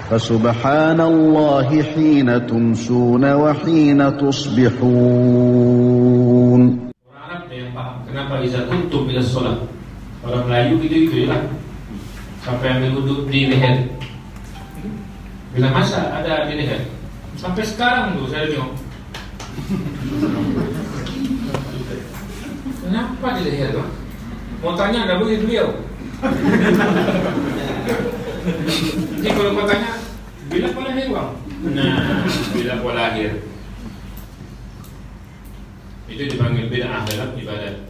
فسبحان الله حين تمسون وحين تصبحون. Orang Arab yang paham kenapa iza kuntum ila sholat. Orang Melayu gitu lah. Sampai ambil wudhu di leher. Bila masa ada di leher. Sampai sekarang tuh saya tengok. Kenapa di leher tuh? Mau tanya ada boleh beliau. Jadi kalau kau tanya bila kau lahir bang? Nah, bila kau lahir itu dipanggil bid'ah dalam ibadat.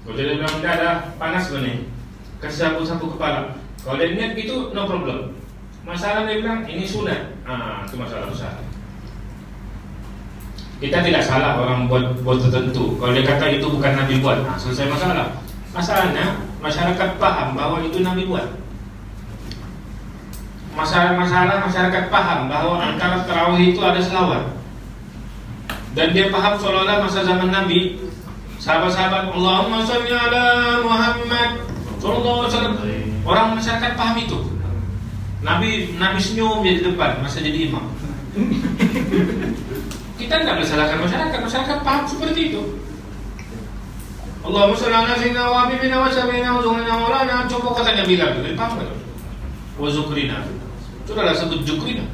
Kalau dia bilang tidak ada panas benih, kasih sapu-sapu kepala. Kalau dia niat itu no problem. Masalah dia bilang ini sunat, itu masalah besar. Kita tidak salah orang buat tertentu. Kalau dia kata itu bukan Nabi buat, selesai masalah. Masalahnya masyarakat paham bahwa itu Nabi buat. Masalah masyarakat paham bahwa antara tarawih itu ada selawat. Dan dia paham seolah-olah masa zaman Nabi, sahabat-sahabat Allahumma sholli ala Muhammad sallallahu alaihi wasallam. Orang masyarakat paham itu. Nabi senyum dia di depan masa jadi imam. Kita tidak bersalahkan masyarakat paham seperti itu. Allahumma sholli ala sayyidina wa habibina wa syafiina wa zuhrina wa maulana. Coba katanya Bilal itu, paham kan? Wa zukrina. Itu adalah sebut zukrina.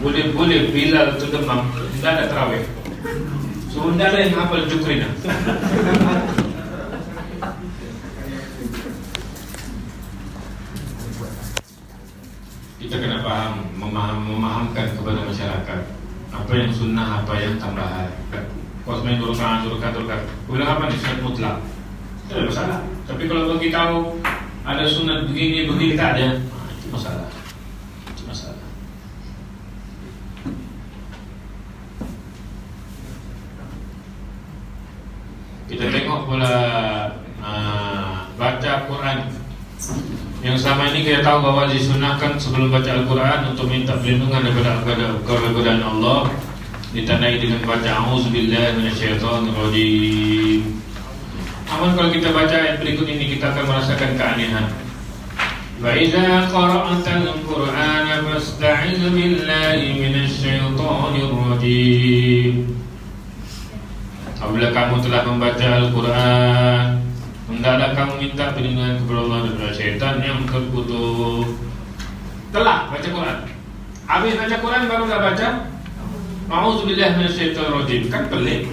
Boleh Bilal itu demam, tidak ada tarawih. Saudara yang hafal zukrina. Kita kena paham, memahamkan kepada masyarakat apa yang sunnah, apa yang tambahan. Kalau main durkan, bilang apa nih sunat mutlak, tidak ada masalah. Tapi kalau bagi tahu ada sunat begini tak ada, itu masalah. Kita tengok pula baca Quran. Yang selama ini kita tahu bahwa disunahkan sebelum baca Al-Quran untuk minta perlindungan daripada godaan Allah, ditandai dengan baca A'udzubillahi minasyaitonirrajim. Namun kalau kita baca ayat berikut ini, kita akan merasakan keanehan. Wa idza qara'tal Qur'ana fasta'iz billahi minasyaitonirrajim. Apabila kamu telah membaca Al-Quran, hendaklah kamu minta perlindungan kepada Allah daripada syaitan yang terkutuk. Telah baca Quran, habis baca Quran barulah baca A'udzubillahi minasyaitonirrajim. Kan pelik.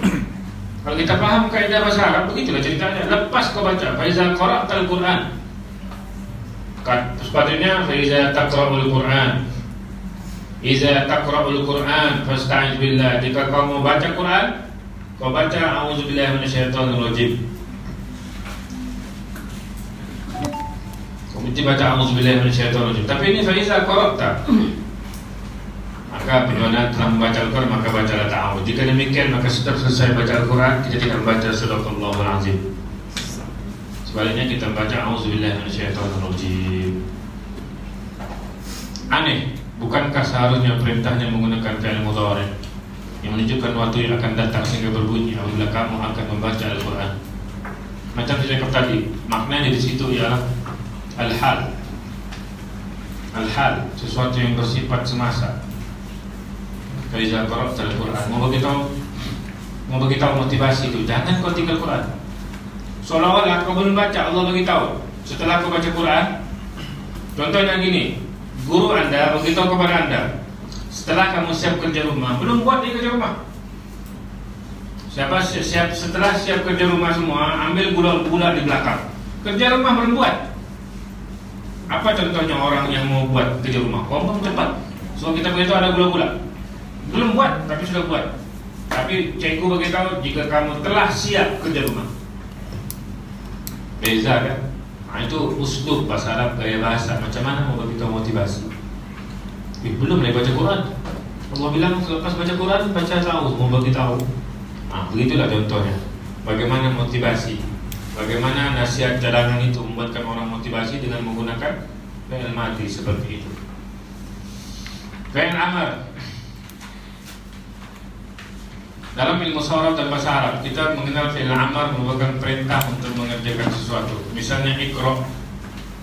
Kalau kita paham kaidah bahasa Arab, begitulah ceritanya. Lepas kau baca fa iza qara'tal Quran, sepatutnya fa iza taqra'ul Quran. Iza taqra'ul Quran fasta'iz billah. Jika kau mau baca Quran, kau baca A'udzubillahi minasyaitonirrajim. Kau mesti baca A'udzubillahi minasyaitonirrajim. Tapi ini fa iza qara'ta, maka bila telah membaca Al-Quran maka bacalah ta'awudz. Jika demikian maka setelah selesai baca Al-Quran kita tidak membaca Sadaqallahul Azim. Sebaliknya kita membaca A'udzubillahi minasyaitonirrajim. Aneh, bukankah seharusnya perintahnya menggunakan fi'il mudhari' yang menunjukkan waktu yang akan datang sehingga berbunyi apabila kamu akan membaca Al-Quran? Macam saya katakan tadi, maknanya di situ ialah al-hal. Al-hal, sesuatu yang bersifat semasa. Faiza qara'tal Quran, mau bagi tahu motivasi itu. Jangan kau tinggal Quran. Seolah-olah kau belum baca, Allah bagi tahu setelah kau baca Quran. Contohnya gini, guru anda bagi tahu kepada anda, setelah kamu siap kerja rumah, belum buat di kerja rumah. Setelah siap kerja rumah semua, ambil gula di belakang. Kerja rumah belum buat. Apa contohnya orang yang mau buat kerja rumah? Ngomong cepat. So kita beritahu ada gula-gula. Belum buat, tapi sudah buat. Tapi cikgu beritahu jika kamu telah siap kerja rumah. Beza kan? Itu uslub bahasa Arab, gaya bahasa. Macam mana mau beritahu motivasi? Belum lagi baca Quran. Allah bilang selepas baca Quran baca tahu, mau beritahu. Begitulah contohnya. Bagaimana motivasi? Bagaimana nasihat cadangan itu membuatkan orang motivasi dengan menggunakan fi'il madhi seperti itu. Fi'il amar. Dalam ilmu sharaf dan bahasa Arab, kita mengenal fi'il amar merupakan perintah untuk mengerjakan sesuatu. Misalnya iqra,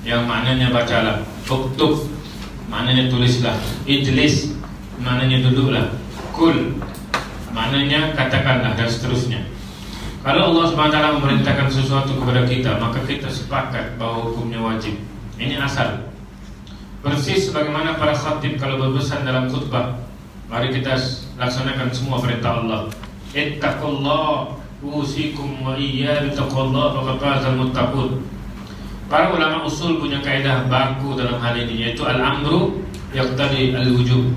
yang maknanya bacalah. Uktub, maknanya tulislah. Ijlis, maknanya duduklah. Kul, maknanya katakanlah, dan seterusnya. Kalau Allah SWT memerintahkan sesuatu kepada kita, maka kita sepakat bahwa hukumnya wajib. Ini asal. Persis sebagaimana para khatib kalau berpesan dalam khutbah, mari kita laksanakan semua perintah Allah. Ittaqullah usikum wa iyya bittaqullah faqad fazal muttaqun. Para ulama usul punya kaidah baku dalam hal ini, yaitu al-amru yaqtadi al-wujub.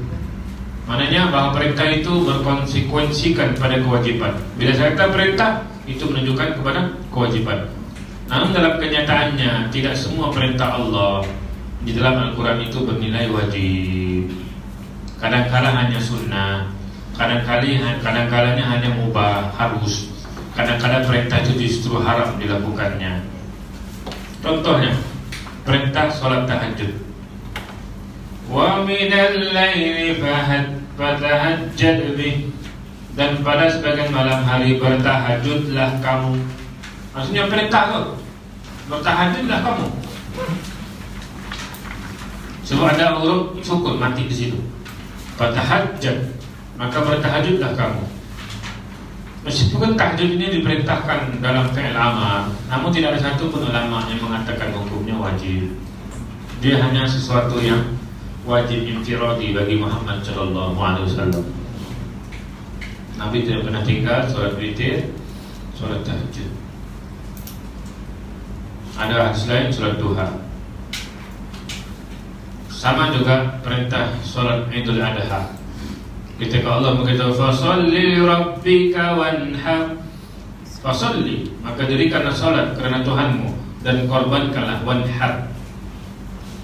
Maknanya bahwa perintah itu berkonsekuensikan pada kewajiban. Bila saya kata perintah, itu menunjukkan kepada kewajiban. Namun dalam kenyataannya, tidak semua perintah Allah di dalam Al-Quran itu bernilai wajib. Kadang-kala hanya sunnah, kadang-kalanya hanya mubah, harus. Kadang-kadang perintah itu justru haram dilakukannya. Contohnya, perintah sholat tahajud. Wa minal laili fatahajjad bih. Dan pada sebagian malam hari bertahajudlah kamu. Maksudnya perintah tuh, bertahajudlah kamu. Sebab ada huruf sukun mati di situ. Fatahajjad, maka bertahajudlah kamu. Meskipun tahajud ini diperintahkan dalam fi'il amar, namun tidak ada satu pun ulama yang mengatakan hukumnya wajib. Dia hanya sesuatu yang wajib infiradi bagi Muhammad sallallahu alaihi wasallam. Nabi tidak pernah tinggal sholat witir, sholat tahajud. Ada hadis lain sholat duha. Sama juga perintah sholat Idul Adha. Ketika Allah berkata fasalli rabbika wanhar, fasalli, maka dirikanlah sholat karena Tuhanmu, dan korbankanlah, wanhar.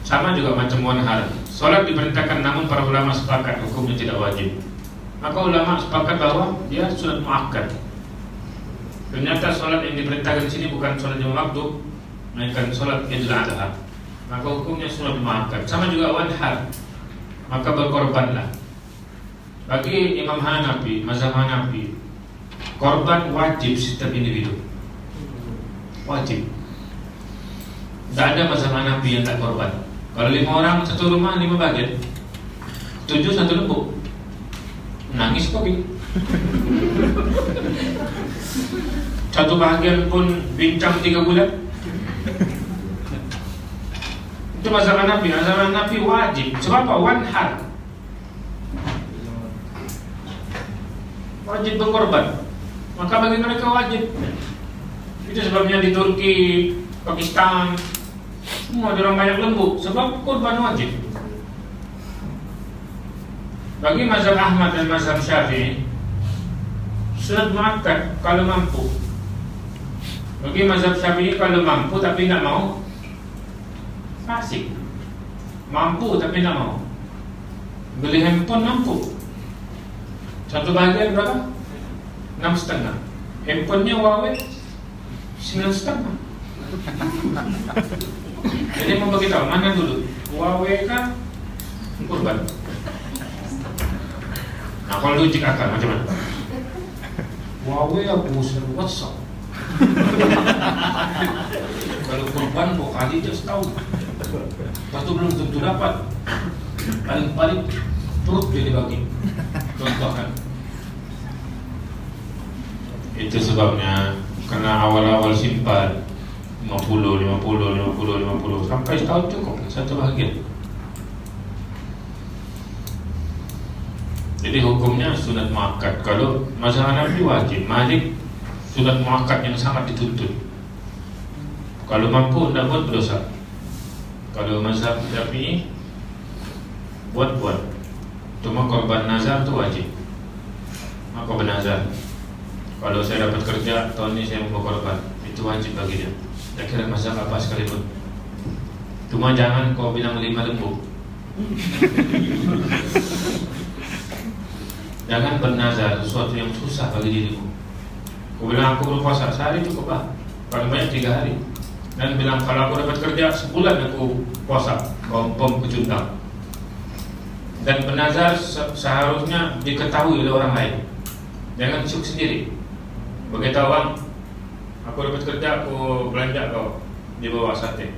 Sama juga macam wanhar. Sholat diperintahkan, namun para ulama sepakat hukumnya tidak wajib. Maka ulama sepakat bahwa dia sunat muakkad. Ternyata sholat yang diperintahkan di sini bukan sholat yang waktu, melainkan sholat Idul Adha. Maka hukumnya sunat muakkad. Sama juga wanhar, maka berkorbanlah. Bagi Imam Hanafi, mazhab Hanafi, korban wajib setiap individu. Wajib. Tidak ada mazhab Hanafi yang tak korban. Kalau 5 orang satu rumah 5 bagian, 7 satu lembu. Nangis kok gitu. Satu bagian pun bincang 3 bulan. Itu mazhab Hanafi. Mazhab Hanafi wajib. Sebab apa? Wanhar, wajib berkorban. Maka bagi mereka wajib. Itu sebabnya di Turki, Pakistan, semua orang banyak lembu, sebab korban wajib. Bagi mazhab Ahmad dan mazhab Syafi'i, sunat muakkad kalau mampu. Bagi mazhab Syafi'i kalau mampu tapi tidak mau, fasik. Mampu tapi tidak mau. Beli handphone mampu. Satu bagian berapa? 6,5. Handphonenya Huawei 9,5. Jadi mau beritahu mana dulu, Huawei kan kurban. Nah kalau logik akal macam mana? Huawei aku selalu WhatsApp. Kalau kurban mau kali just tahu. Pasti belum tentu dapat. Paling-paling turut jadi bagi. Contoh kan. Itu sebabnya karena awal-awal simpan 50 sampai setahun cukup satu bahagian. Jadi hukumnya sunat muakkad. Kalau mazhab Hanafi wajib, Malik sunat muakkad yang sangat dituntut. Kalau mampu tidak buat berdosa. Kalau mazhab Syafi'i buat. Cuma korban nazar itu wajib. Maka bernazar, kalau saya dapat kerja tahun ini saya mau berkorban, itu wajib bagi dia. Tak kira mazhab apa sekalipun. Cuma jangan kau bilang 5 lembu. Jangan bernazar sesuatu yang susah bagi dirimu. Kau bilang aku berpuasa sehari cukup lah, paling banyak 3 hari. Dan bilang kalau aku dapat kerja sebulan aku puasa, bom kecundang. Dan bernazar seharusnya diketahui oleh orang lain. Jangan syuk sendiri. Begitu bang, aku dapat kerja, aku belanja kau di bawah sate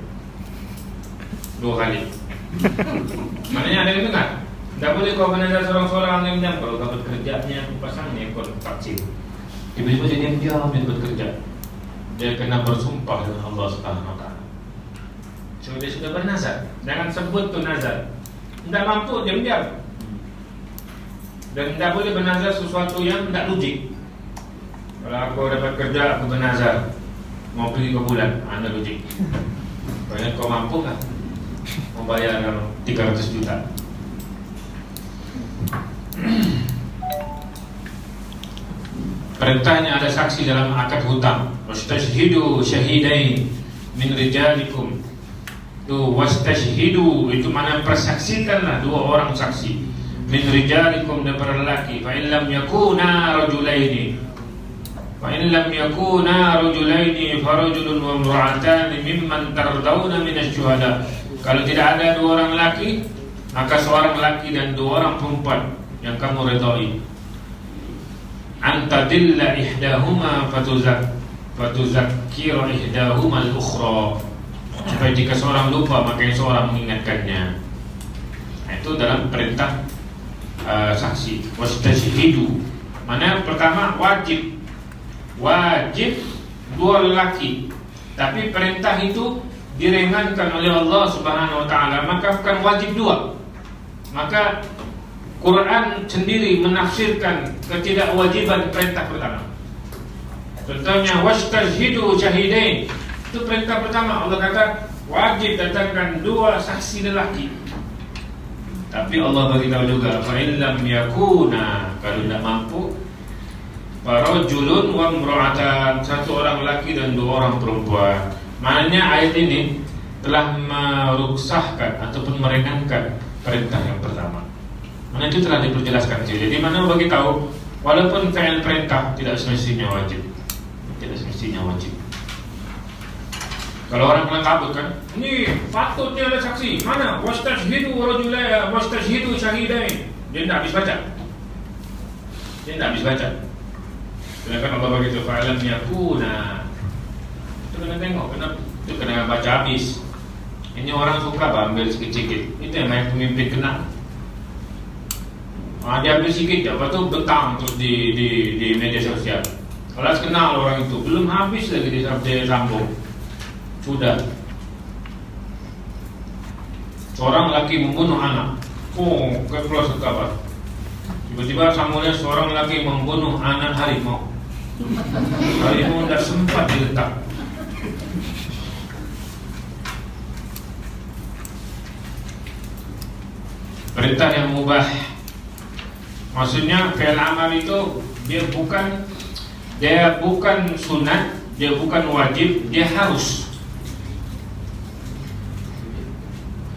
2 kali. Maknanya ada yang dengar. Tak boleh kau menazar seorang-seorang yang diam. Kalau dapat kerjanya, aku pasang ni ekor vaksin. Tiba-tiba dia diam-diam dia dapat kerja. Dia kena bersumpah dengan Allah Subhanahu Wa Taala. So dia sudah bernazar. Jangan sebut tu nazar. Tidak mampu diam-diam. Dan tidak boleh bernazar sesuatu yang tidak logik. Kalau aku dapat kerja, aku bernazar mau pergi ke bulan, anda logik. Banyak kau mampu kan membayar 300 juta. Perintahnya ada saksi dalam akad hutang. Wastashhidu syahidain min rijalikum. Tu wastashhidu itu mana persaksikanlah 2 orang saksi. Min rijalikum daripada lelaki. Fa in lam yakuna rajulaini. Fa in lam yakuna rajulaini farajulun wa imra'atan mimman tardawna minasy-syuhada. Kalau tidak ada 2 orang lelaki, maka seorang lelaki dan 2 orang perempuan yang kamu redai. Antadilla ihdahuma fatuzakkira ihdahuma al-ukhra. Supaya jika seorang lupa maka yang seorang mengingatkannya. Itu dalam perintah saksi. Wastashhidu. Mana yang pertama wajib 2 lelaki. Tapi perintah itu diringankan oleh Allah Subhanahu Wa Taala, maka bukan wajib 2. Maka Quran sendiri menafsirkan ketidakwajiban perintah pertama. Contohnya wastashhidu syahidain. Itu perintah pertama. Allah kata wajib datangkan 2 saksi lelaki. Tapi Allah beritahu juga fa in lam yakuna, kalau tidak mampu, farajulun wa imra'atan, 1 orang lelaki dan 2 orang perempuan. Maknanya ayat ini telah meruksahkan ataupun meringankan perintah yang pertama. Mana itu telah diperjelaskan. Jadi mana bagi tahu walaupun fi'il perintah tidak semestinya wajib. Tidak semestinya wajib. Kalau orang kena kabut kan, ini patutnya ada saksi. Mana? Wastashhidu rajulain, wastashhidu syahidain. Dia tidak habis baca. Dia tidak habis baca. Sedangkan Allah bagi tahu fa'alam yakuna. Itu kena tengok, itu kena baca habis. Ini orang suka ambil sikit-sikit. Itu yang banyak pemimpin kena. Dia ambil sikit, lepas tu bentang terus di media sosial. Kalau kenal orang itu, belum habis lagi dia sambung. Sudah. Seorang laki membunuh anak. Keluar kabar. Tiba-tiba sambungnya seorang laki membunuh anak harimau. Harimau tidak sempat diletak. Perintah yang mubah. Maksudnya fi'il amal itu dia bukan sunat, dia bukan wajib, dia harus.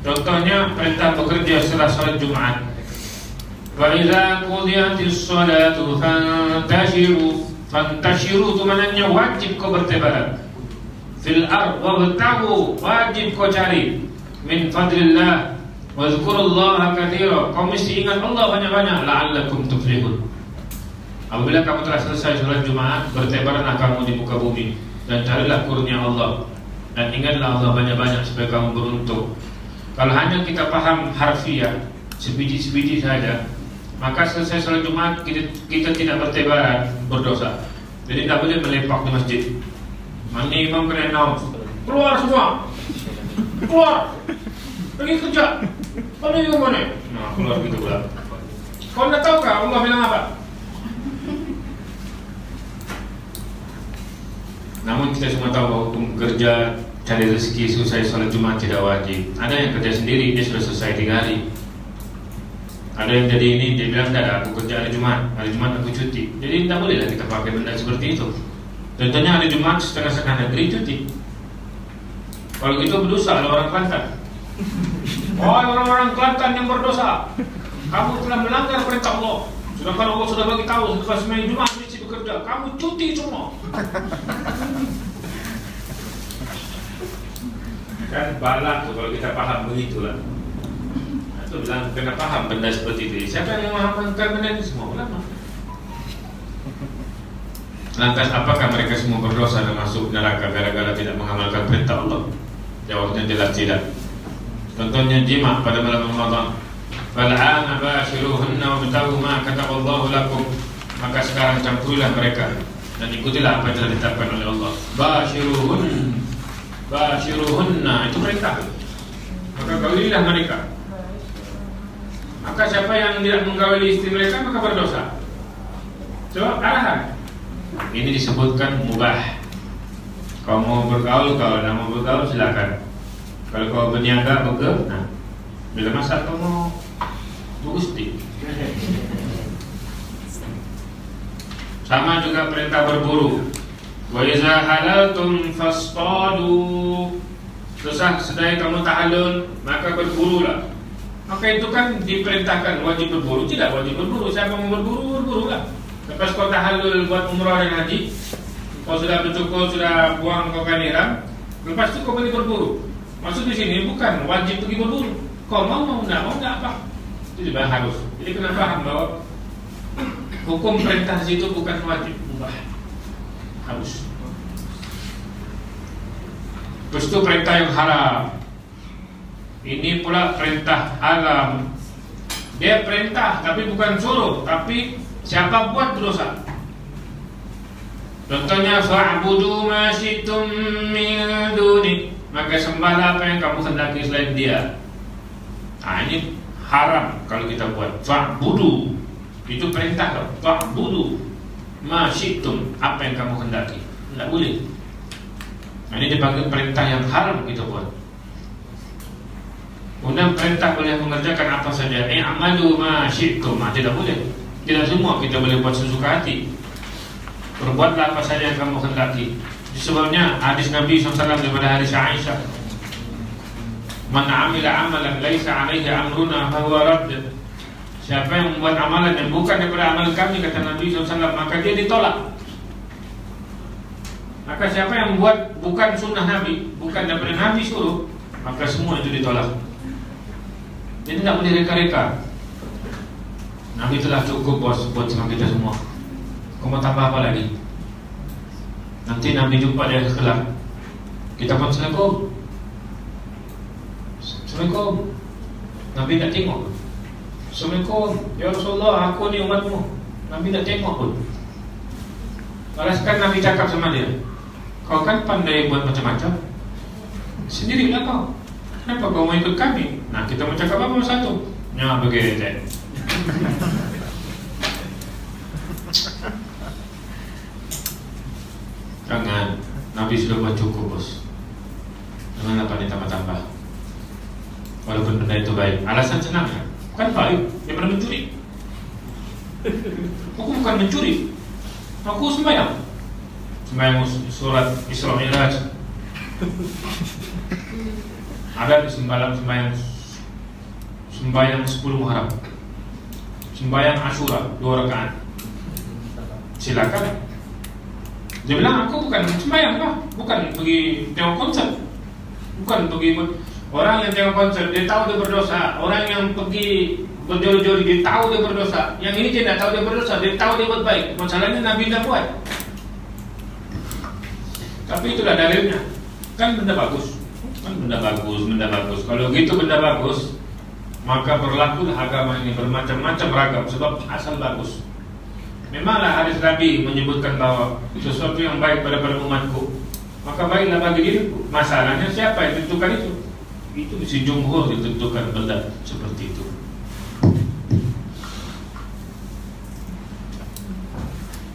Contohnya perintah bekerja setelah salat Jumat. Wa idza qudiyatis shalatu fantashiru itu maknanya wajib kau bertebaran. Fil ard wabtaghu, wajib kau cari min fadlillah. Wazkurullaha katsira. Kau mesti ingat Allah banyak-banyak la'allakum tuflihun. Apabila kamu telah selesai salat Jumat, bertebaranlah kamu di muka bumi dan carilah kurnia Allah dan ingatlah Allah banyak-banyak supaya kamu beruntung. Kalau hanya kita paham harfiah sebiji-sebiji saja, maka selesai salat Jumat kita tidak bertebaran, berdosa. Jadi tidak boleh melepak di masjid. Mana imam kena announce, keluar semua, keluar, pergi kerja. Mana yang mana? Nah, keluar gitu pula. Kau nak tahu kah Allah bilang apa? Namun kita semua tahu bahawa hukum kerja, cari rezeki selesai salat Jumat tidak wajib. Ada yang kerja sendiri, dia sudah selesai 3 hari. Ada yang jadi ini, dia bilang tidak, aku kerja hari Jumat aku cuti. Jadi tidak bolehlah kita pakai benda seperti itu. Contohnya hari Jumat setengah-setengah negeri cuti. Kalau gitu berdosa orang Kelantan. Orang-orang Kelantan yang berdosa, kamu telah melanggar perintah Allah. Sedangkan Allah sudah bagi tahu setelah sembahyang Jumat mesti bekerja, kamu cuti semua. Kan balak tuh kalau kita paham begitulah. Itu bilang kena paham benda seperti itu. Siapa yang memahamkan benda ini semua? Ulama. Lantas apakah mereka semua berdosa dan masuk neraka gara-gara tidak mengamalkan perintah Allah? Jawabnya jelas tidak. Contohnya jima pada malam Ramadan. Fal'ana bashiruhunna wabtaghu ma kataballahu lakum. Maka sekarang campurilah mereka dan ikutilah apa yang telah ditetapkan oleh Allah. Bashiruhunna itu perintah. Maka gaulilah mereka. Maka siapa yang tidak menggauli istri mereka maka berdosa. Coba arahan. Ini disebutkan mubah. Kau mau bergaul, kau tidak mau bergaul silakan. Kalau kau berniaga, nah, bila masa kau mau berusti. Sama juga perintah berburu. Wa iza halaltum fasqadu. Sedaya kamu tahalul, maka berburulah. Maka itu kan diperintahkan wajib berburu, tidak wajib berburu. Siapa mau berburu, berburulah. Lepas kau tahalul buat umrah dan haji, kau sudah bercukur, sudah buang kau ihram, lepas itu kau boleh berburu. Maksud di sini bukan wajib pergi berburu. Kau mau enggak apa. Itu juga harus. Jadi kena paham bahwa hukum perintah situ bukan wajib, mubah. Harus. Terus itu perintah yang haram. Ini pula perintah haram. Dia perintah tapi bukan suruh, tapi siapa buat berdosa. Contohnya fa'budu ma syi'tum min duni, maka sembahlah apa yang kamu hendaki selain dia. Nah, ini haram kalau kita buat. Fa'budu itu perintah loh. Fa'budu ma syi'tum, apa yang kamu hendaki. Tidak boleh. Nah, ini dipanggil perintah yang haram kita buat. Kemudian perintah boleh mengerjakan apa saja. I'malu ma syi'tum, tidak boleh. Tidak semua kita boleh buat sesuka hati. Berbuatlah apa saja yang kamu hendaki. Sebabnya hadis Nabi SAW daripada hadis Aisyah, man amila amalan laisa alaihi amruna fahuwa radd. Siapa yang membuat amalan yang bukan daripada amal kami, kata Nabi SAW, maka dia ditolak. Maka siapa yang membuat bukan sunnah Nabi, bukan daripada Nabi suruh, maka semua itu ditolak. Jadi tidak boleh reka-reka. Nabi telah cukup buat sama kita semua. Kau mau tambah apa lagi? Nanti Nabi jumpa di akhir kelak, kita pun Assalamualaikum. Assalamualaikum. Nabi tak tengok. Assalamualaikum, ya Rasulullah, aku ni umatmu. Nabi tak tengok pun. Balaskan Nabi cakap sama dia, kau kan pandai buat macam-macam, sendirilah kau. Kenapa kau mau ikut kami? Nah, kita mau cakap apa satu? Ya, begitu. Jangan, Nabi sudah buat cukup, bos. Jangan apa nih tambah-tambah. Walaupun benda itu baik, alasan senang ya? Kan baik, daripada mencuri. Aku bukan mencuri, aku sembahyang. Sembahyang surat Isra Mi'raj. Ada di sembahyang 10 Muharram, sembahyang Asyura 2 rakaat. Silakan. Dia bilang aku bukan sembahyang lah, bukan pergi tengok konser, bukan pergi. Orang yang tengok konser dia tahu dia berdosa. Orang yang pergi berjori-jori dia tahu dia berdosa. Yang ini dia tidak tahu dia berdosa, dia tahu dia buat baik. Masalahnya Nabi tidak buat. Tapi itulah dalilnya. Kan benda bagus. Kan benda bagus. Kalau gitu benda bagus, maka berlakulah agama ini bermacam-macam ragam sebab asal bagus. Memanglah hadis Nabi menyebutkan bahwa sesuatu yang baik pada umatku, maka baiklah bagi diriku. Masalahnya siapa yang tentukan itu? Itu si jumhur ditentukan benda seperti itu.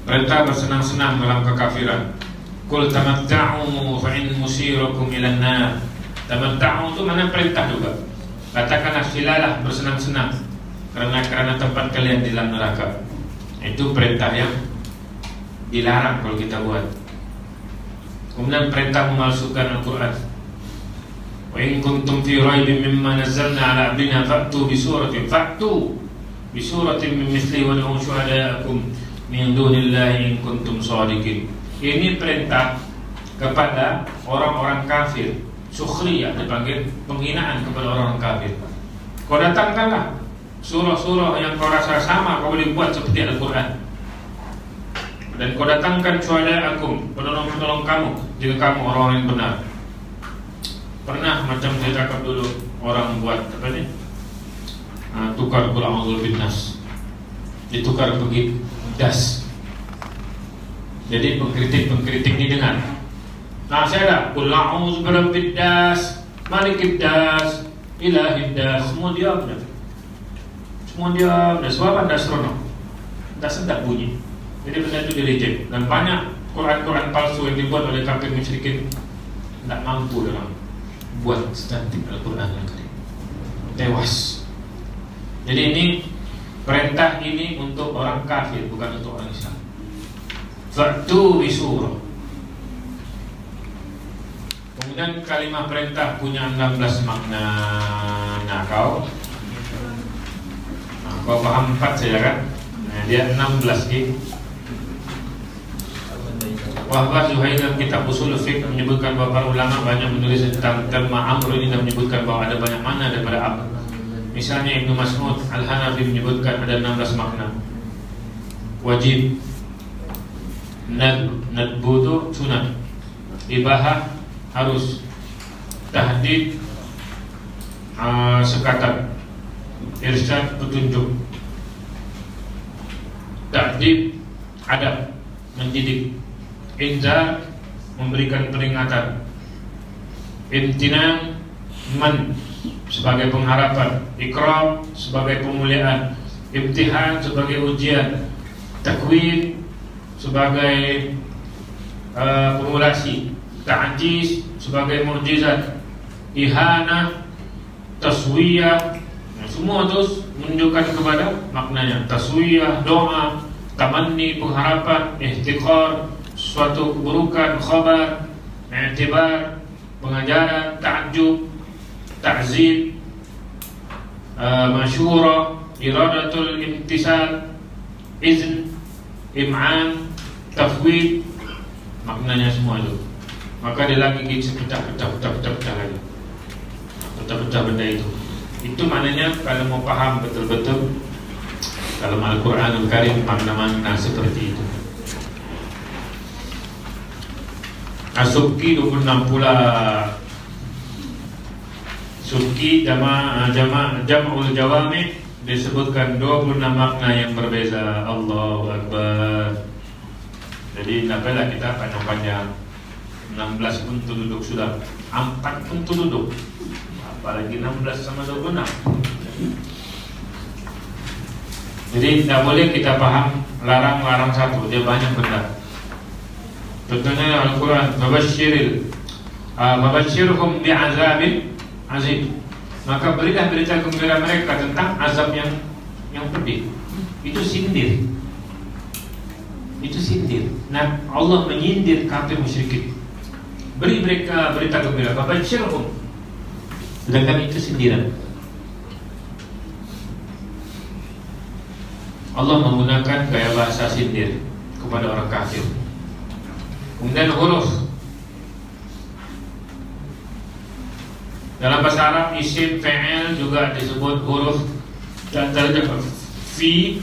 Perintah bersenang-senang dalam kekafiran. Qul tamatta'u fa in musirakum ilan nar. Tamatta'u itu mana perintah juga. Katakanlah silalah bersenang-senang karena tempat kalian di dalam neraka. Itu perintah yang dilarang kalau kita buat. Kemudian perintah memalsukan Al-Quran. Wa in kuntum fi raibin mimma nazzalna ala abdina fa'tu bi suratin min mithlihi wa ad'u syuhada'akum min dunillahi in kuntum shadiqin. Ini perintah kepada orang-orang kafir. Sukhriyah dipanggil penghinaan kepada orang kafir. Kau datangkanlah surah-surah yang kau rasa sama kau boleh buat seperti Al-Quran. Dan kau datangkan syuhada'akum, penolong-penolong kamu, jika kamu orang-orang yang benar. Pernah macam saya cakap dulu, orang buat apa ni? Tukar qul a'udzu binnas. Ditukar pergi das. Jadi pengkritik ini dengar. Nah saya dah qul a'udzu birabbid das, malikid das, ilahid das. Semua diam dah. Sebab anda seronok, tak sedap bunyi. Jadi benda itu di-reject. Dan banyak Quran-Quran palsu yang dibuat oleh kafir musyrikin tak mampu dalam buat secantik Al-Quran yang Karim. Tewas. Jadi ini perintah ini untuk orang kafir, bukan untuk orang Islam. Fa'tu bisurah. Kemudian kalimat perintah punya 16 makna. Nah kau paham 4 saja kan? Nah, dia 16 ni. Wahbah Zuhair dalam kitab Usul Fiqh menyebutkan bahawa para ulama banyak menulis tentang terma amr ini dan menyebutkan bahawa ada banyak makna daripada amr. Misalnya Ibnu Mas'ud Al-Hanafi menyebutkan ada 16 makna. Wajib, nadbu itu sunat, ibahah harus, tahdid sekatan, irsyad petunjuk, ta'dib adab mendidik, inzar memberikan peringatan, imtinan man sebagai pengharapan, ikram sebagai pemuliaan, imtihan sebagai ujian, takwin sebagai formulasi, ta'jiz sebagai mukjizat, ihanah, taswiyah. Semua itu menunjukkan kepada maknanya. Taswiyah, doa, tamanni, pengharapan, ihtiqar, suatu keburukan, khabar, i'tibar, pengajaran, ta'jub, ta'zib, masyurah, iradatul imtisal, izn, im'an, tafwid. Maknanya semua itu. Maka dia lagi pecah-pecah lagi. Pecah-pecah benda itu. Itu maknanya kalau mau paham betul-betul dalam Al-Quranul Karim makna-makna seperti itu. Subki 26 pula. Subki jama'ul jawami disebutkan 26 makna yang berbeza. Allahu Akbar. Jadi nampaklah kita panjang-panjang. 16 pun duduk sudah, 4 pun duduk, apalagi 16 sama 26. Jadi tidak boleh kita paham larang-larang satu, dia banyak benda. Contohnya Al-Quran, Mabashirhum bi'azabin azim. Maka berilah berita gembira mereka tentang azab yang pedih. Itu sindir. Nah, Allah menyindir kafir musyrikin. Beri mereka berita gembira, Mabashirhum. Sedangkan itu sindiran. Allah menggunakan gaya bahasa sindir kepada orang kafir. Kemudian huruf. Dalam bahasa Arab isim fi'il juga disebut huruf. Dan terdapat fi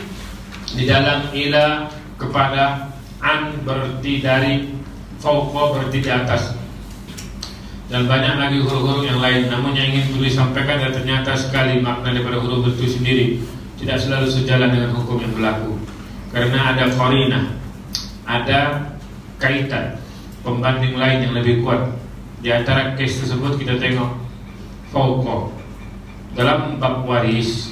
di dalam ila kepada, an berarti dari, fauqa berarti di atas. Dan banyak lagi huruf-huruf yang lain. Namun yang ingin tulis sampaikan adalah ternyata sekali makna daripada huruf itu sendiri tidak selalu sejalan dengan hukum yang berlaku. Karena ada qarinah, ada kaitan pembanding lain yang lebih kuat. Di antara kes tersebut kita tengok fauqa. Dalam bab waris,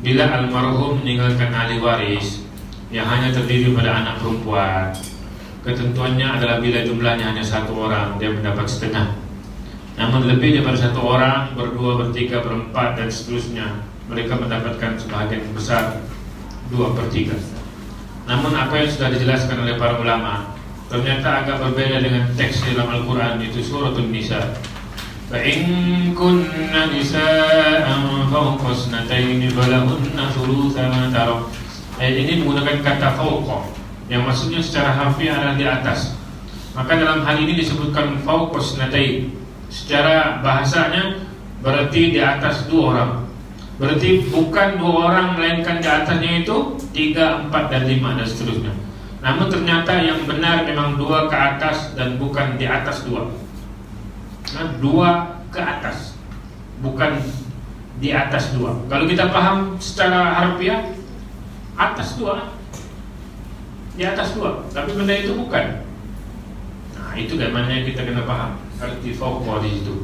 bila almarhum meninggalkan ahli waris yang hanya terdiri pada anak perempuan, ketentuannya adalah bila jumlahnya hanya 1 orang, dia mendapat setengah. Namun lebih daripada 1 orang, berdua, bertiga, berempat dan seterusnya, mereka mendapatkan sebahagian besar 2/3. Namun apa yang sudah dijelaskan oleh para ulama ternyata agak berbeda dengan teks dalam Al-Quran, itu suratul Nisa. Fa in kunna nisa'an fawqa isnataini falahunna thulutha ma tarak. Ayat ini menggunakan kata fawqa, yang maksudnya secara harfiah adalah di atas. Maka dalam hal ini disebutkan fawqa isnatain. Secara bahasanya berarti di atas 2 orang. Berarti bukan 2 orang, melainkan di atasnya itu 3, 4 dan 5 dan seterusnya. Namun ternyata yang benar memang 2 ke atas dan bukan di atas 2. Nah, 2 ke atas, bukan di atas 2. Kalau kita paham secara harfiah, atas 2, di atas 2, tapi benda itu bukan. Nah, itu gambarnya kita kena paham arti fauqa di situ.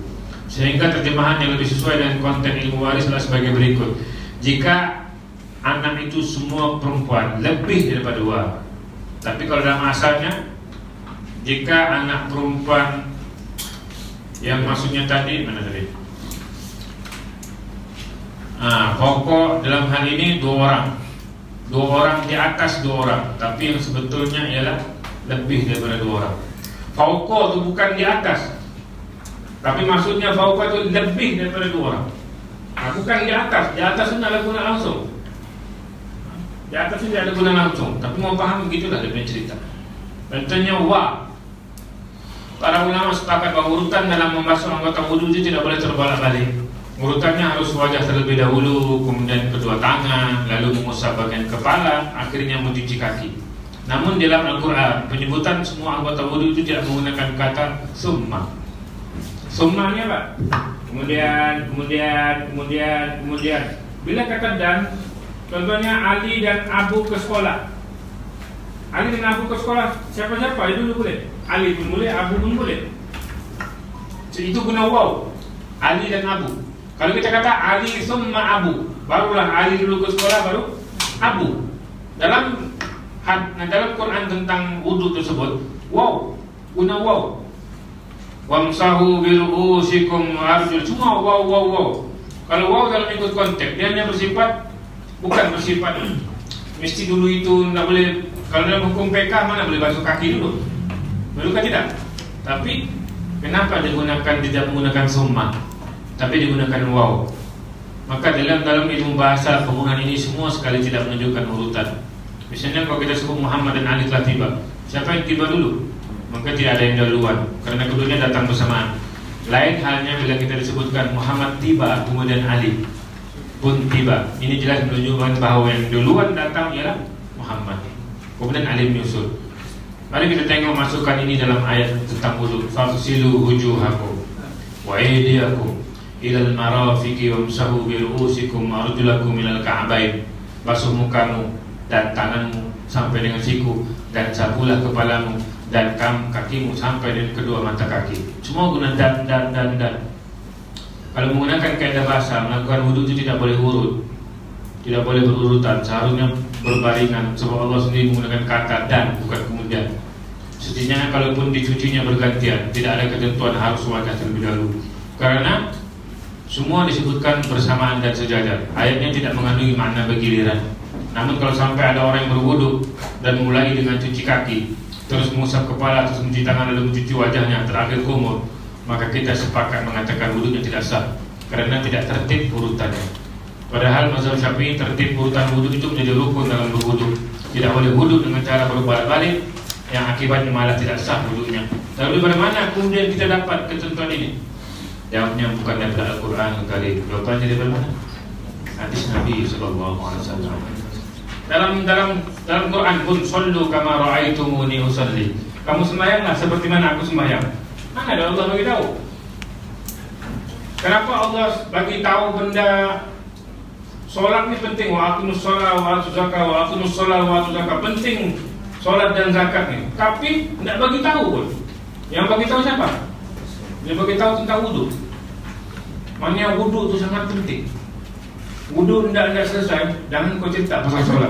Sehingga terjemahan yang lebih sesuai dengan konten ilmu waris adalah sebagai berikut. Jika anak itu semua perempuan, lebih daripada 2. Tapi kalau dalam asalnya, jika anak perempuan yang maksudnya tadi, mana tadi? Pokok dalam hal ini 2 orang. 2 orang di atas 2 orang, tapi yang sebetulnya ialah lebih daripada 2 orang. Fauqa itu bukan di atas, tapi maksudnya fauqa itu lebih daripada 2 orang. Bukan di atas. Di atas itu tidak ada guna langsung. Di atas itu tidak ada guna langsung. Tapi mau paham begitulah dia punya cerita. Contohnya wa. Para ulama sepakat bahwa urutan dalam membasuh anggota wudu itu tidak boleh terbolak-balik. Urutannya harus wajah terlebih dahulu, kemudian kedua tangan, lalu mengusap bagian kepala, akhirnya mencuci kaki. Namun dalam Al-Quran penyebutan semua anggota wudu itu tidak menggunakan kata summa. Summa ini apa? Kemudian. Bila kata dan, contohnya Ali dan Abu ke sekolah. Ali dan Abu ke sekolah, siapa-siapa itu dulu boleh. Ali pun boleh, Abu pun boleh. Itu guna waw. Ali dan Abu. Kalau kita kata Ali summa Abu, barulah Ali dulu ke sekolah, baru Abu. Dalam Quran tentang wudu tersebut, waw, guna waw. Wamsahu biru'usikum wa arjul, cuma waw. Kalau waw dalam ikut konteks, dia hanya bersifat, bukan bersifat mesti dulu itu tidak boleh. Kalau dalam hukum PK mana boleh basuh kaki dulu? Boleh tidak? Tapi kenapa tidak menggunakan summa, tapi digunakan waw? Maka dalam ilmu bahasa hubungan ini semua sekali tidak menunjukkan urutan. Misalnya kalau kita sebut Muhammad dan Ali telah tiba, siapa yang tiba dulu? Maka tidak ada yang dahuluan, karena keduanya datang bersamaan. Lain halnya bila kita disebutkan Muhammad tiba, kemudian Ali pun tiba. Ini jelas menunjukkan bahwa yang duluan datang ialah Muhammad, kemudian Ali menyusul. Mari kita tengok masukan ini dalam ayat tentang wudu. Fasilu wujuhakum wa aydiyakum ilal marafiqi wamsahu bi ru'usikum wa arjulakum ilal ka'bain. Basuh mukamu dan tanganmu sampai dengan siku, dan sapulah kepalamu dan kakimu sampai dengan kedua mata kaki. Semua guna dan. Kalau menggunakan kaidah bahasa, melakukan wudu itu tidak boleh urut, tidak boleh berurutan, seharusnya berbaringan. Sebab Allah sendiri menggunakan kata dan, bukan kemudian. Setinya kalaupun dicucinya bergantian, tidak ada ketentuan harus wajah terlebih dahulu, karena semua disebutkan bersamaan dan sejajar. Ayatnya tidak mengandungi makna bergiliran. Namun kalau sampai ada orang yang berwudu dan mulai dengan cuci kaki, terus mengusap kepala, terus mencuci tangan, lalu mencuci wajahnya, terakhir kumur, maka kita sepakat mengatakan wudunya tidak sah, karena tidak tertib urutannya. Padahal mazhab Syafi'i tertib urutan wudu itu menjadi rukun dalam berwudu. Tidak boleh wudu dengan cara berbolak-balik, yang akibatnya malah tidak sah wudunya. Lalu dari mana kemudian kita dapat ketentuan ini? Jawabnya bukan dari Al-Quran kali. Jawabannya dari mana? Hadis Nabi sallallahu alaihi wasallam. Dalam Quran pun, sallu kama ra'aitumuni usalli. Kamu sembahyanglah seperti mana aku sembahyang. Mana ada Allah bagi tahu? Kenapa Allah bagi tahu benda solat ini penting? Wa aqimus shalah wa atuz zakah, wa aqimus shalah wa atuz zakah. Penting solat dan zakat ini. Tapi tidak bagi tahu pun. Yang bagi tahu siapa? Dia bagi tahu tentang wudu. Maknanya wudu itu sangat penting. Wudu tidak selesai, jangan kau cerita pasal solat.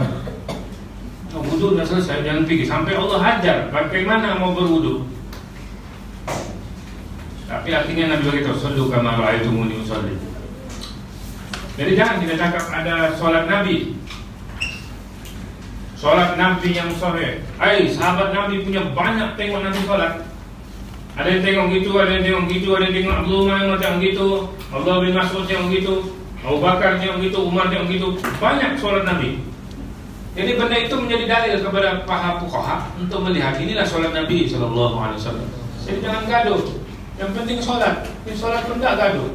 Wudu tidak selesai, jangan fikir sampai Allah ajar bagaimana mau berwudu. Tapi artinya Nabi beritahu, sallu kama ra'aitumuni usalli. Jadi jangan kita cakap ada solat Nabi, solat Nabi yang sahih. Sahabat Nabi punya banyak tengok Nabi solat. Ada yang tengok gitu, ada yang tengok gitu, ada yang tengok Abdullah yang tengok gitu, Abdullah bin Mas'ud yang gitu, Abu Bakar yang gitu, Umar yang gitu. Banyak solat Nabi. Jadi benda itu menjadi dalil kepada para fuqaha untuk melihat inilah solat Nabi sallallahu alaihi wasallam. Jadi jangan gaduh. Yang penting solat. Ini solat pun tak gaduh.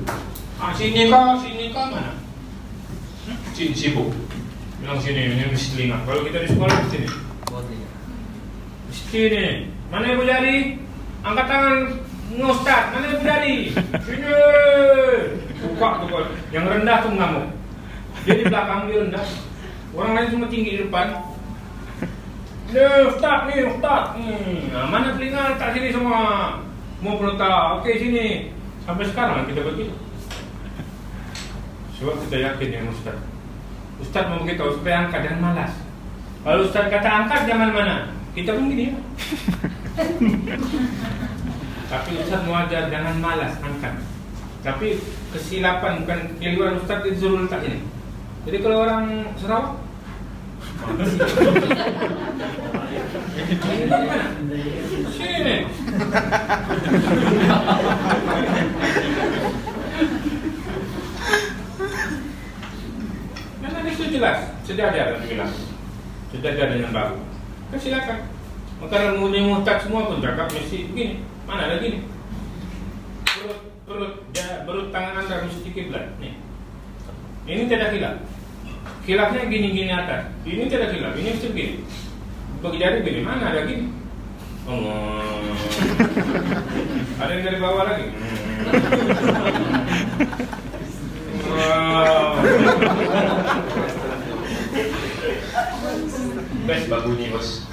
Sini kau mana? Sini sibuk. Bilang sini, ini mesti telinga. Kalau kita di sekolah di sini. Sini. Mana ibu jari? Angkat tangan. Ustaz, mana ibu jari? Sini. Buka tuh kok. Yang rendah tuh mengamuk. Dia di belakang dia rendah. Orang lain semua tinggi di depan. Nih Ustaz. Nah, mana telinga? Tak sini semua. Mau penutak. Oke sini. Sampai sekarang kita begitu. Sebab kita yakin dengan Ustaz. Ustaz mau beritahu supaya angkat, jangan malas. Kalau Ustaz kata angkat, jangan mana? Kita pun gini. Tapi Ustaz mau ajar jangan malas angkat. Tapi kesilapan bukan keliruan Ustaz disuruh letak ini. Jadi kalau orang Sarawak, sini. Itu jelas, sudah ada bilang, sudah ada yang baru. Silakan. Maka muhtaj semua pun cakap mesti begini. Mana ada gini? Perut tangan anda mesti kiblat. Nih, ini tidak khilaf. Khilafnya gini atas. Ini tidak khilaf. Ini mesti begini. Bagi jari begini. Mana ada gini? Ada yang dari bawah lagi. Best bagunya bos.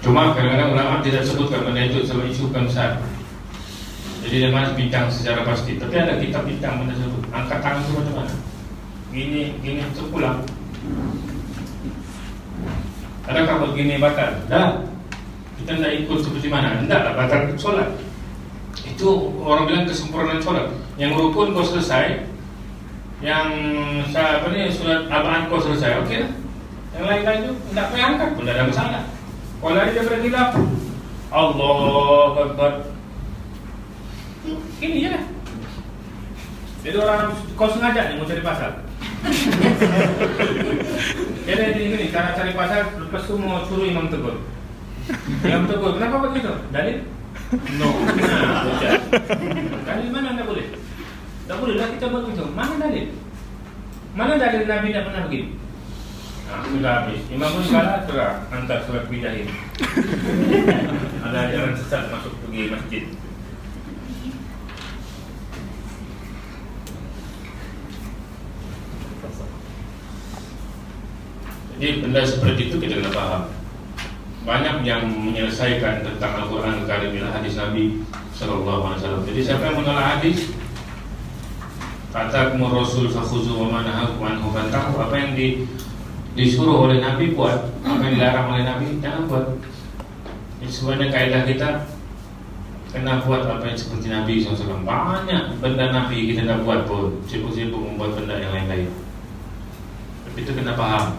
Cuma kadang-kadang ulama tidak sebutkan benda itu sebagai isu besar. Jadi dia masih bincang secara pasti. Tapi ada kitab bincang benda tersebut. Angkat tangan itu macam mana? Gini terpulang. Adakah begini batal? Dah. Kita tidak ikut seperti mana? Tidaklah batal sholat. Itu orang bilang kesempurnaan sholat. Yang rukun kau selesai, yang surat abaan kau selesai, oke lah. Yang lain-lain itu tidak payah angkat pun tidak ada masalah. Kalau ada dia berkhilaf, Allahu Akbar. Ini je lah. Jadi orang kau sengaja ni mau cari pasal. Jadi ini cara cari pasal, lepas tu mau suruh Imam tegur. Imam tegur, kenapa begitu? Dalil? No. Dalil mana anda boleh? Tak boleh lah kita buat begitu. Mana dalil? Mana dalil Nabi tak pernah begini? Nah, sudah habis. Imam pun kalah terang hantar surat bidahin. Ada ajaran sesat masuk pergi masjid. Jadi benda seperti itu kita kena faham. Banyak yang menyelesaikan tentang Al-Quran Al-Karim dan hadis Nabi Sallallahu Alaihi Wasallam. Jadi siapa yang menolak hadis, kata Rasul fakhuzu wa ma nahakum anhu fantahu, apa yang disuruh oleh Nabi buat, apa yang dilarang oleh Nabi jangan buat. Jadi sebenarnya kaidah kita kena buat apa yang seperti Nabi SAW. Banyak benda Nabi kita tak buat pun, sibuk-sibuk membuat benda yang lain-lain. Tapi itu kena faham.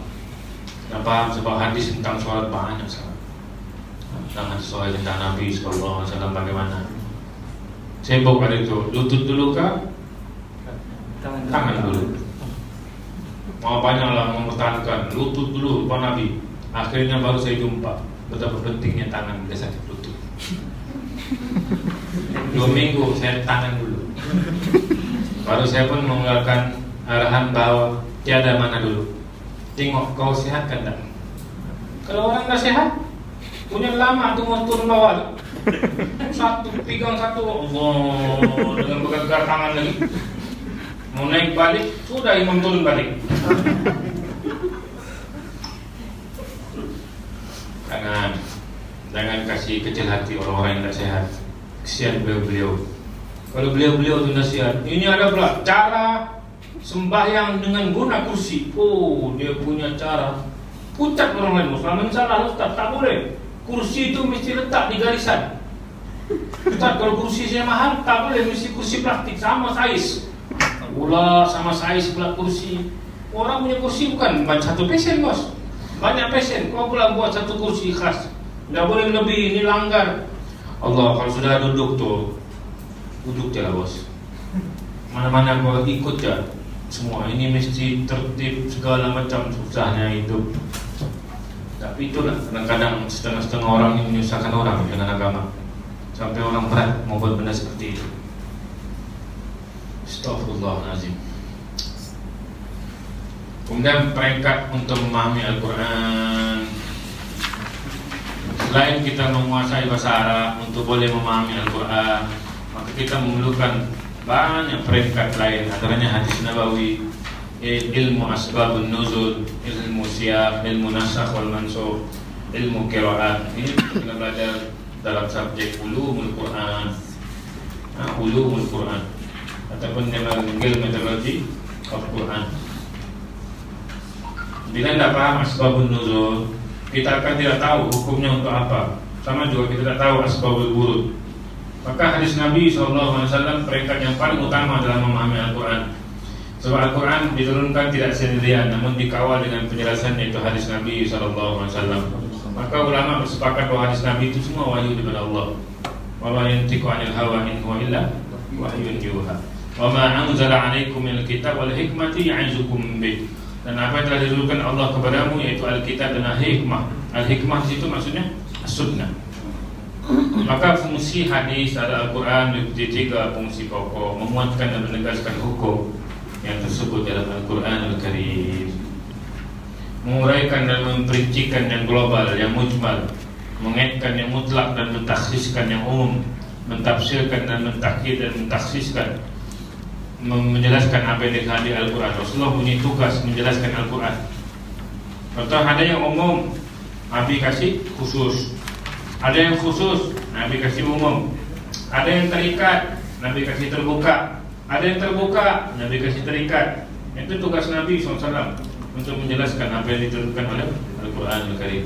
Kena faham sebab hadis tentang sholat banyak sangat. Tentang hadis tentang Nabi SAW bagaimana. Sibuk pada itu, lutut dulu kah? Tangan dulu. Mau banyaklah mempertahankan lutut dulu Pak Nabi. Akhirnya baru saya jumpa betapa pentingnya tangan di sakit lutut. 2 minggu saya tangan dulu. Baru saya pun mengeluarkan arahan bahwa tiada mana dulu. Tengok kau sehat kan tak? Kalau orang tak sehat, punya lama tu mau turun bawah. Satu pegang satu, Allah, dengan bergerak tangan lagi. Mau naik balik, sudah imam turun balik. Jangan kasih kecil hati orang-orang yang tak sehat. Kesian beliau-beliau. Kalau beliau-beliau itu nasihat, ini ada pula cara sembahyang dengan guna kursi. Oh, dia punya cara. Pucat orang lain, Muslim salah Ustaz, tak boleh. Kursi itu mesti letak di garisan. Ustaz, kalau kursi saya mahal, tak boleh, mesti kursi plastik sama saiz. Pula sama saiz pula kursi. Orang punya kursi bukan satu pesen bos, banyak pesen. Kau pula buat satu kursi khas, tidak boleh lebih, ini langgar. Allah, kalau sudah duduk tuh, duduk je lah bos. Mana-mana kau ikut je. Semua ini mesti tertib, segala macam susahnya hidup. Tapi itulah kadang-kadang setengah-setengah orang yang menyusahkan orang dengan agama. sampai orang berat mau buat benda seperti itu. Astaghfirullahaladzim. Kemudian peringkat untuk memahami Al-Quran, selain kita menguasai bahasa Arab untuk boleh memahami Al-Quran, maka kita memerlukan banyak peringkat lain, antaranya hadis Nabawi, ilmu asbabun nuzul, ilmu siyaq, ilmu nasakh wal mansukh, ilmu qiraat. Ini kita belajar dalam subjek ulumul Quran, ulumul Quran, ataupun yang dipanggil metodologi Al-Quran. Bila tidak paham asbabun nuzul, kita akan tidak tahu hukumnya untuk apa. Sama juga kita tidak tahu asbabul wurud. Maka hadis Nabi SAW peringkat yang paling utama dalam memahami Al-Quran. Sebab Al-Quran diturunkan tidak sendirian, namun dikawal dengan penjelasan, yaitu hadis Nabi SAW. Maka ulama bersepakat bahwa hadis Nabi itu semua wahyu daripada Allah. Wa ma yantiqu 'anil hawa in huwa illa wahyun yuha. Wa ma anzala 'alaikum minal kitab wal hikmati ya'izukum bih. Dan apa yang telah diturunkan Allah kepadamu, yaitu Al-Kitab dan Al-Hikmah. Al-Hikmah di situ maksudnya As-Sunnah. Maka fungsi hadis ada Al-Quran memiliki 3 fungsi pokok: menguatkan dan menegaskan hukum yang tersebut dalam Al-Quran Al-Karim, menguraikan dan memperincikan yang global, yang mujmal, mengaitkan yang mutlak dan mentakhsiskan yang umum, mentafsirkan dan mentakhid dan mentakhsiskan, menjelaskan apa yang dikandung di Al-Quran. Rasulullah punya tugas menjelaskan Al-Quran. Contoh, ada yang umum, Nabi kasih khusus. Ada yang khusus, Nabi kasih umum. Ada yang terikat, Nabi kasih terbuka. Ada yang terbuka, Nabi kasih terikat. Itu tugas Nabi SAW untuk menjelaskan apa yang diturunkan oleh Al-Quran Al-Karim.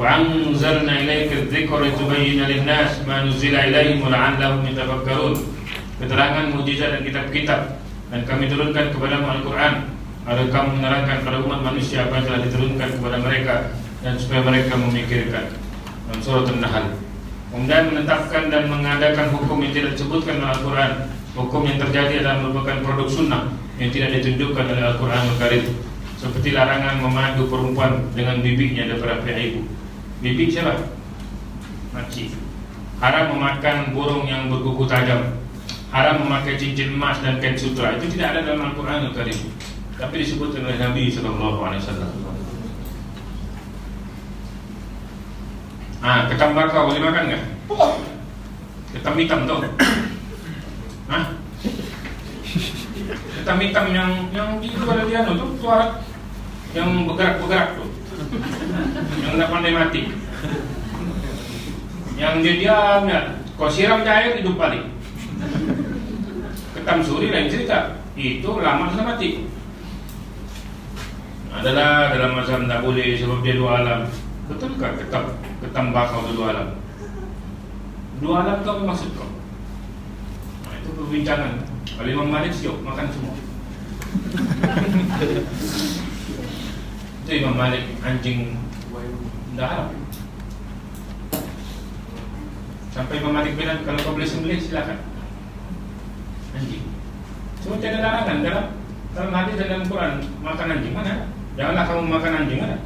Wa anzalna ilaika dzikra litubayyana lin-nas ma nuzila ilaihim wa la'allahum yatafakkarun. Keterangan mukjizat dan kitab-kitab, dan kami turunkan kepadamu Al-Quran agar kamu menerangkan kepada umat manusia apa yang telah diturunkan kepada mereka, dan supaya mereka memikirkan. Dalam surah An-Nahl. Kemudian menetapkan dan mengadakan hukum yang tidak disebutkan oleh Al-Quran. Hukum yang terjadi adalah merupakan produk sunnah yang tidak ditunjukkan oleh Al-Quran Al-Karim. Seperti larangan memadu perempuan dengan bibinya daripada pihak ibu. Bibi siapa? Makcik. Haram memakan burung yang berkuku tajam. Haram memakai cincin emas dan kain sutra. Itu tidak ada dalam Al-Quran Al-Karim, tapi disebutkan oleh Nabi SAW. Ketam bakau boleh makan nggak? Ketam hitam tuh. Ketam hitam yang di luar dia tuh suara yang bergerak tuh, yang nggak pandai mati, yang dia diam ya. Kau siram air hidup balik. Ketam suri lain cerita, itu lama sudah mati. Adalah dalam mazhab tidak boleh sebab dia 2 alam. Betulkah ketam bakau itu 2 alam? 2 alam itu apa maksud kau? Itu perbincangan. Kalau Imam Malik siap makan semua. Itu Imam Malik anjing tidak haram. Sampai Imam Malik bilang kalau kau boleh sembelih silakan anjing. Cuma tidak ada larangan dalam hadis dan dalam Quran makan anjing mana? Janganlah kamu makan anjing mana?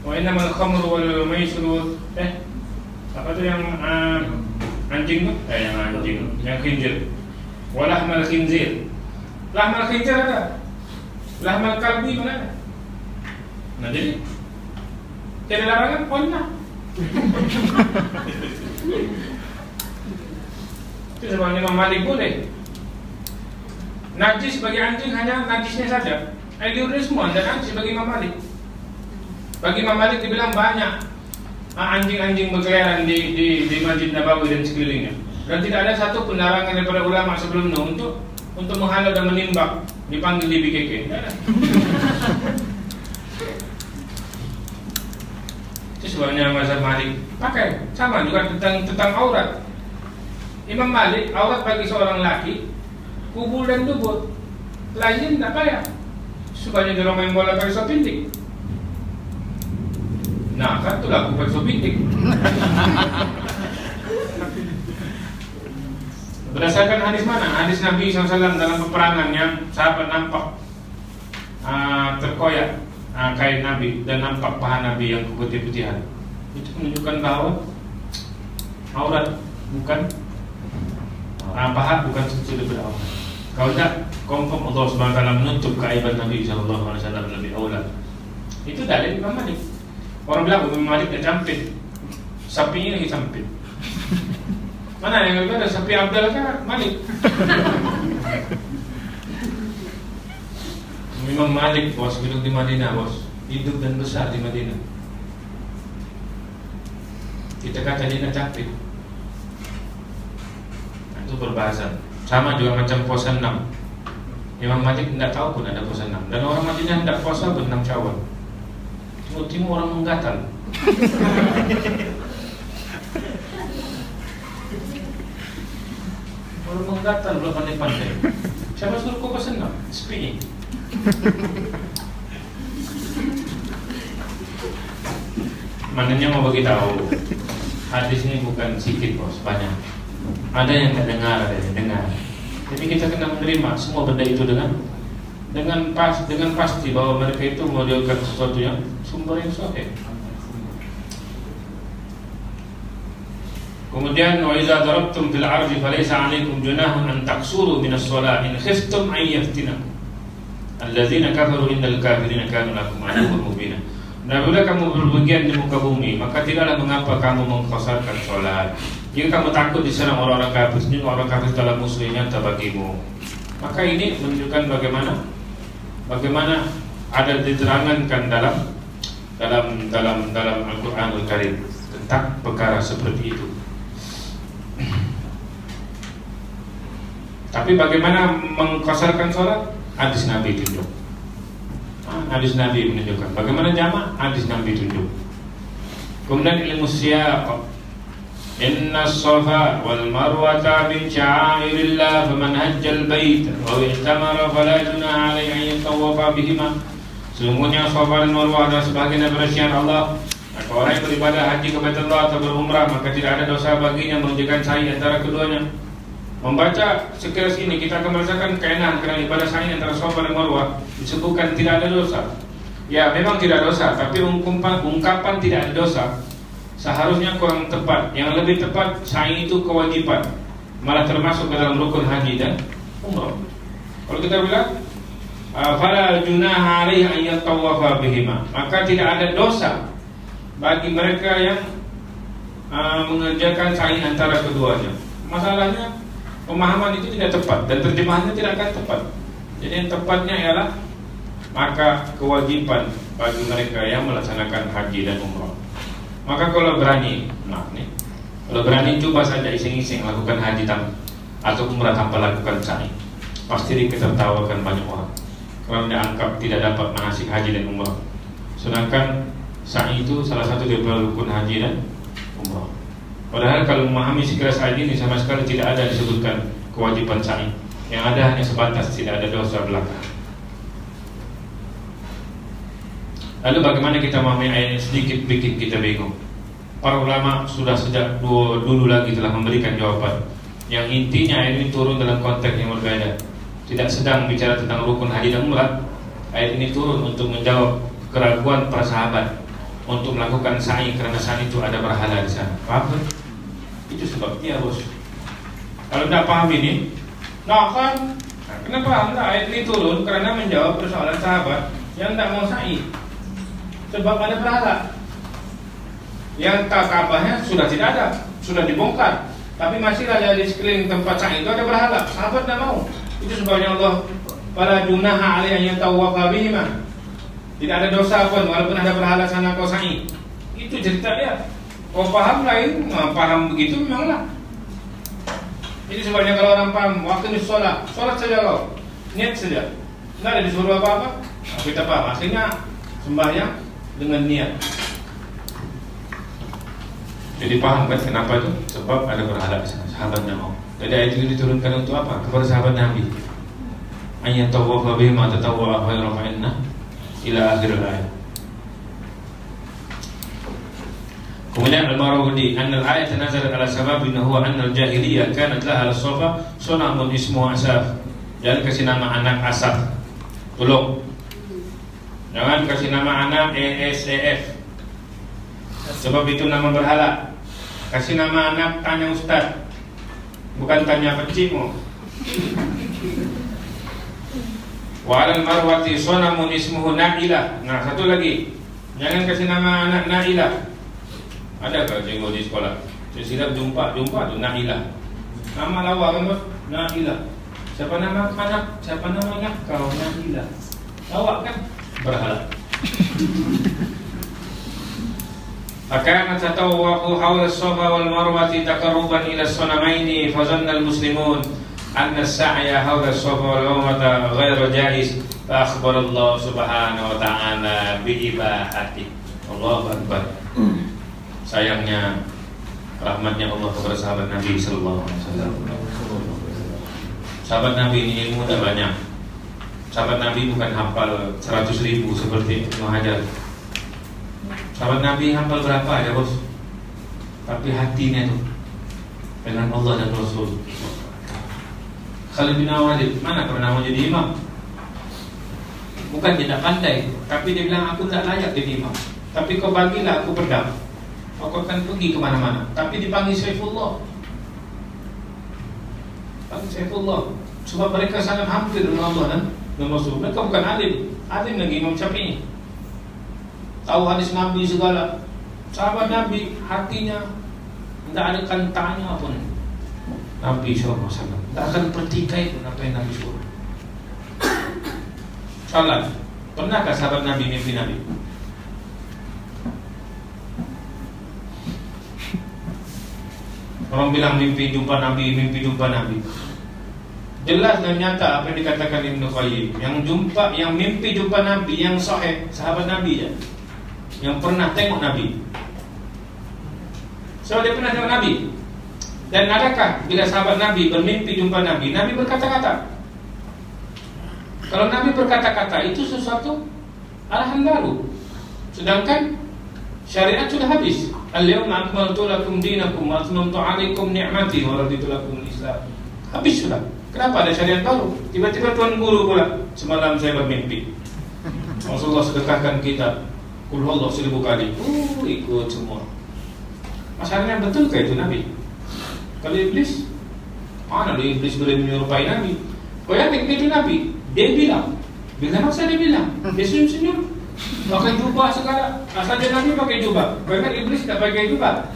Wa innamal khamru wal maisru apa tu yang anjing tu? Yang anjing, yang khinzir. Walahmal khinzir. Lahmal khinzir ada. Lahmal kalbi mana ada? Nah jadi tidak larangan pokoknya. Itu sebabnya Imam Malik boleh. Najis bagi anjing hanya najisnya saja. Air liurnya semua tidak najis bagi Imam Malik. Bagi Imam Malik dibilang banyak anjing-anjing berkeliaran di Masjid Nabawi dan sekelilingnya. Dan tidak ada satu penlarangan daripada ulama sebelumnya untuk menghalau dan menimbak dipanggil di BKK. Tidak ada. Itu sebabnya mazhab Malik pakai sama juga tentang aurat. Imam Malik, aurat bagi seorang laki kubur dan dubur, lain tidak payah. Supaya dia main bola pakai sopintik. Nah kan itulah aku pakai sopintik. Berdasarkan hadis mana? Hadis Nabi SAW dalam peperangan yang sahabat nampak terkoyak kain Nabi dan nampak paha Nabi yang keputih-putihan. Itu menunjukkan bahwa aurat bukan paha bukan suci daripada aurat. Kalau tidak, confirm Allah SWT menutup keaiban Nabi SAW lebih awal. Itu dalil Imam Malik. Orang bilang Imam Malik dah campit, sapinya lagi campit. Mana yang lebih ada sapi Abdal kan Malik? Imam Malik bos hidup di Madinah, bos hidup dan besar di Madinah. Kita kata dia nak campit. Itu berbahasa. Sama juga macam puasa 6. Imam Malik tidak tahu pun ada puasa 6. Dan orang Madinah tidak puasa pun 6 Syawal. Timur orang menggatal. Orang menggatal belum pandai-pandai. Siapa suruh kau puasa 6? SPI. Maknanya mau bagi tahu, hadis ini bukan sedikit bos, banyak. Ada yang tak dengar, ada yang dengar. Jadi kita kena menerima semua benda itu dengan pasti bahwa mereka itu menunjukkan sesuatu yang sumber yang sahih. Kemudian wa idza darabtum fil ardi falaysa 'alaykum junahun an taqsuru min as-shalah in khiftum an yaftinakum alladzina kafaru innal kafirina kanu lakum aduwwan mubina. Dan bila kamu berpergian di muka bumi, maka tidaklah mengapa kamu mengqasarkan salat. Jika kamu takut diserang orang-orang kafir, sesungguhnya orang kafir telah musuh nyata bagimu. Maka ini menunjukkan bagaimana ada diterangkan dalam Al-Qur'anul Karim tentang perkara seperti itu. Tapi bagaimana mengqasarkan salat? Hadis Nabi tunjuk. Hadis Nabi menunjukkan. Bagaimana jamak? Hadis Nabi tunjuk. Kemudian ilmu siyaq. Inna as-safa wal marwata min sya'airillah faman hajjal bait aw i'tamara fala junaha alayhi an yatawafa bihima. Sesungguhnya Safa dan Marwah adalah sebahagian daripada syiar Allah. Maka orang yang beribadah haji ke Baitullah atau berumrah, maka tidak ada dosa baginya mengerjakan sa'i antara keduanya. Membaca sekilas ini kita akan merasakan keenahan kerana ibadah sa'i antara Safa dan Marwah disebutkan tidak ada dosa. Ya memang tidak dosa, tapi ungkapan tidak ada dosa seharusnya kurang tepat. Yang lebih tepat, sa'i itu kewajiban, malah termasuk ke dalam rukun haji dan umrah. Kalau kita bilang fala junaha alaihi an yatawafa bihima, maka tidak ada dosa bagi mereka yang mengerjakan sa'i antara keduanya. Masalahnya pemahaman itu tidak tepat dan terjemahannya tidak akan tepat. Jadi yang tepatnya ialah maka kewajiban bagi mereka yang melaksanakan haji dan umrah. Maka kalau berani, kalau berani coba saja iseng-iseng lakukan haji atau umrah tanpa lakukan sa'i, pasti ditertawakan banyak orang karena dianggap tidak dapat manasik haji dan umrah. Sedangkan sa'i itu salah satu daripada rukun haji dan umrah. Padahal kalau memahami sekilas ayat ini sama sekali tidak ada disebutkan kewajiban sa'i. Yang ada hanya sebatas tidak ada dosa belaka. Lalu bagaimana kita memahami ayat ini sedikit bikin kita bingung. Para ulama sudah sejak dulu lagi telah memberikan jawaban. Yang intinya ayat ini turun dalam konteks yang berbeda. Tidak sedang bicara tentang rukun haji dan umrah. Ayat ini turun untuk menjawab keraguan para sahabat untuk melakukan sa'i karena sa'i itu ada berhala di sana. Paham? Itu sebabnya bos. Kalau tidak paham ini, kenapa ayat ini turun? Karena menjawab persoalan sahabat yang tidak mau sa'i. Sebab ada berhala. Yang Ka'bahnya sudah tidak ada, sudah dibongkar, tapi masih ada di sekeliling tempat sa'i itu ada berhala. Sahabat tidak mau. Itu sebabnya Allah fala junaha alaihi an yatawafa bihima. Tidak ada dosa pun walaupun ada berhala sana kau sa'i. Itu cerita dia. Kau paham lain, paham begitu memanglah. Jadi sebabnya kalau orang paham waktu ini sholat saja kau, niat saja, tidak ada disuruh apa-apa. Kita paham, aslinya sembahyang dengan niat. Jadi paham kan kenapa itu? Sebab ada berhala di sana. Sahabatnya mau. Jadi ayat itu diturunkan untuk apa? Kepada sahabat Nabi. Ayat tawafa bihima tatawwa khairan fa inna ila akhir ayat. Kemudian Al-Mawardi anna al-ayat nazalat ala sababin huwa anna al-jahiliyah kanat laha al-safa sunamun ismu Asaf. Jangan kasih nama anak Asaf. Tolong. Jangan kasih nama anak ESEF. Sebab itu nama berhala. Kasih nama anak tanya ustaz, bukan tanya kecilmu. Wa 'alal marwati sanamun ismuhu Nailah. Nah, satu lagi, jangan kasih nama anak Nailah. Ada kalau cikgu di sekolah, saya silap jumpa tu Nailah. Nama lawa kan, Nailah. Siapa nama anak? Siapa nama anak kau? Nailah. Lawak kan? Berhala. Fakana tatawwafu hawla as-safa wal marwati taqarruban ila as-sanamaini fazanna al-muslimun anna as-sa'ya hawla as-safa wal marwata ghairu jaiz fa akhbara Allah subhanahu wa ta'ala bi ibahati. Allahu akbar. Sayangnya rahmatnya Allah kepada sahabat Nabi sallallahu alaihi wasallam. Sahabat Nabi ini ilmu tak banyak. Sahabat Nabi bukan hafal 100.000 seperti Ibnu Hajar. Sahabat Nabi hafal berapa aja bos, tapi hatinya itu dengan Allah dan Rasul. Khalid bin Walid mana pernah mau jadi imam? Bukan dia tak pandai, tapi dia bilang aku tak layak jadi imam. Tapi kau bagilah aku pedang, aku akan pergi kemana-mana. Tapi dipanggil Saifullah, panggil Saifullah, sebab mereka sangat hampir dengan Allah dan Rasul. Mereka bukan alim, alim lagi Imam Syafi'i. Tahu hadis Nabi segala. Sahabat Nabi hatinya tidak ada kantanya pun. Nabi SAW tidak akan pertikai pun apa yang Nabi suruh. Salat. Pernahkah sahabat Nabi mimpi Nabi? Orang bilang mimpi jumpa Nabi, mimpi jumpa Nabi. Jelas dan nyata apa yang dikatakan Ibnu Qayyim. Yang mimpi jumpa Nabi yang sahih sahabat Nabi ya, yang pernah tengok Nabi. So dia pernah tengok Nabi. Dan adakah bila sahabat Nabi bermimpi jumpa Nabi, Nabi berkata-kata? Kalau Nabi berkata-kata itu sesuatu arahan baru. Sedangkan syariat sudah habis. Al-yawma akmaltu lakum dinakum wa atmamtu 'alaikum ni'mati wa raditu lakum al-Islam. Habis sudah. Kenapa ada syariat baru? Tiba-tiba tuan guru pula, semalam saya bermimpi Rasulullah sedekahkan kita Qul huwallahu 1000 kali. Ikut semua. Masalahnya betulkah itu Nabi? Kalau iblis, mana ada iblis boleh menyerupai Nabi? Kau yakin itu Nabi? Dia bilang. Bila masa dia bilang? Dia senyum-senyum, pakai jubah segala. Asal dia Nabi pakai jubah. Kau ingat iblis tak pakai jubah?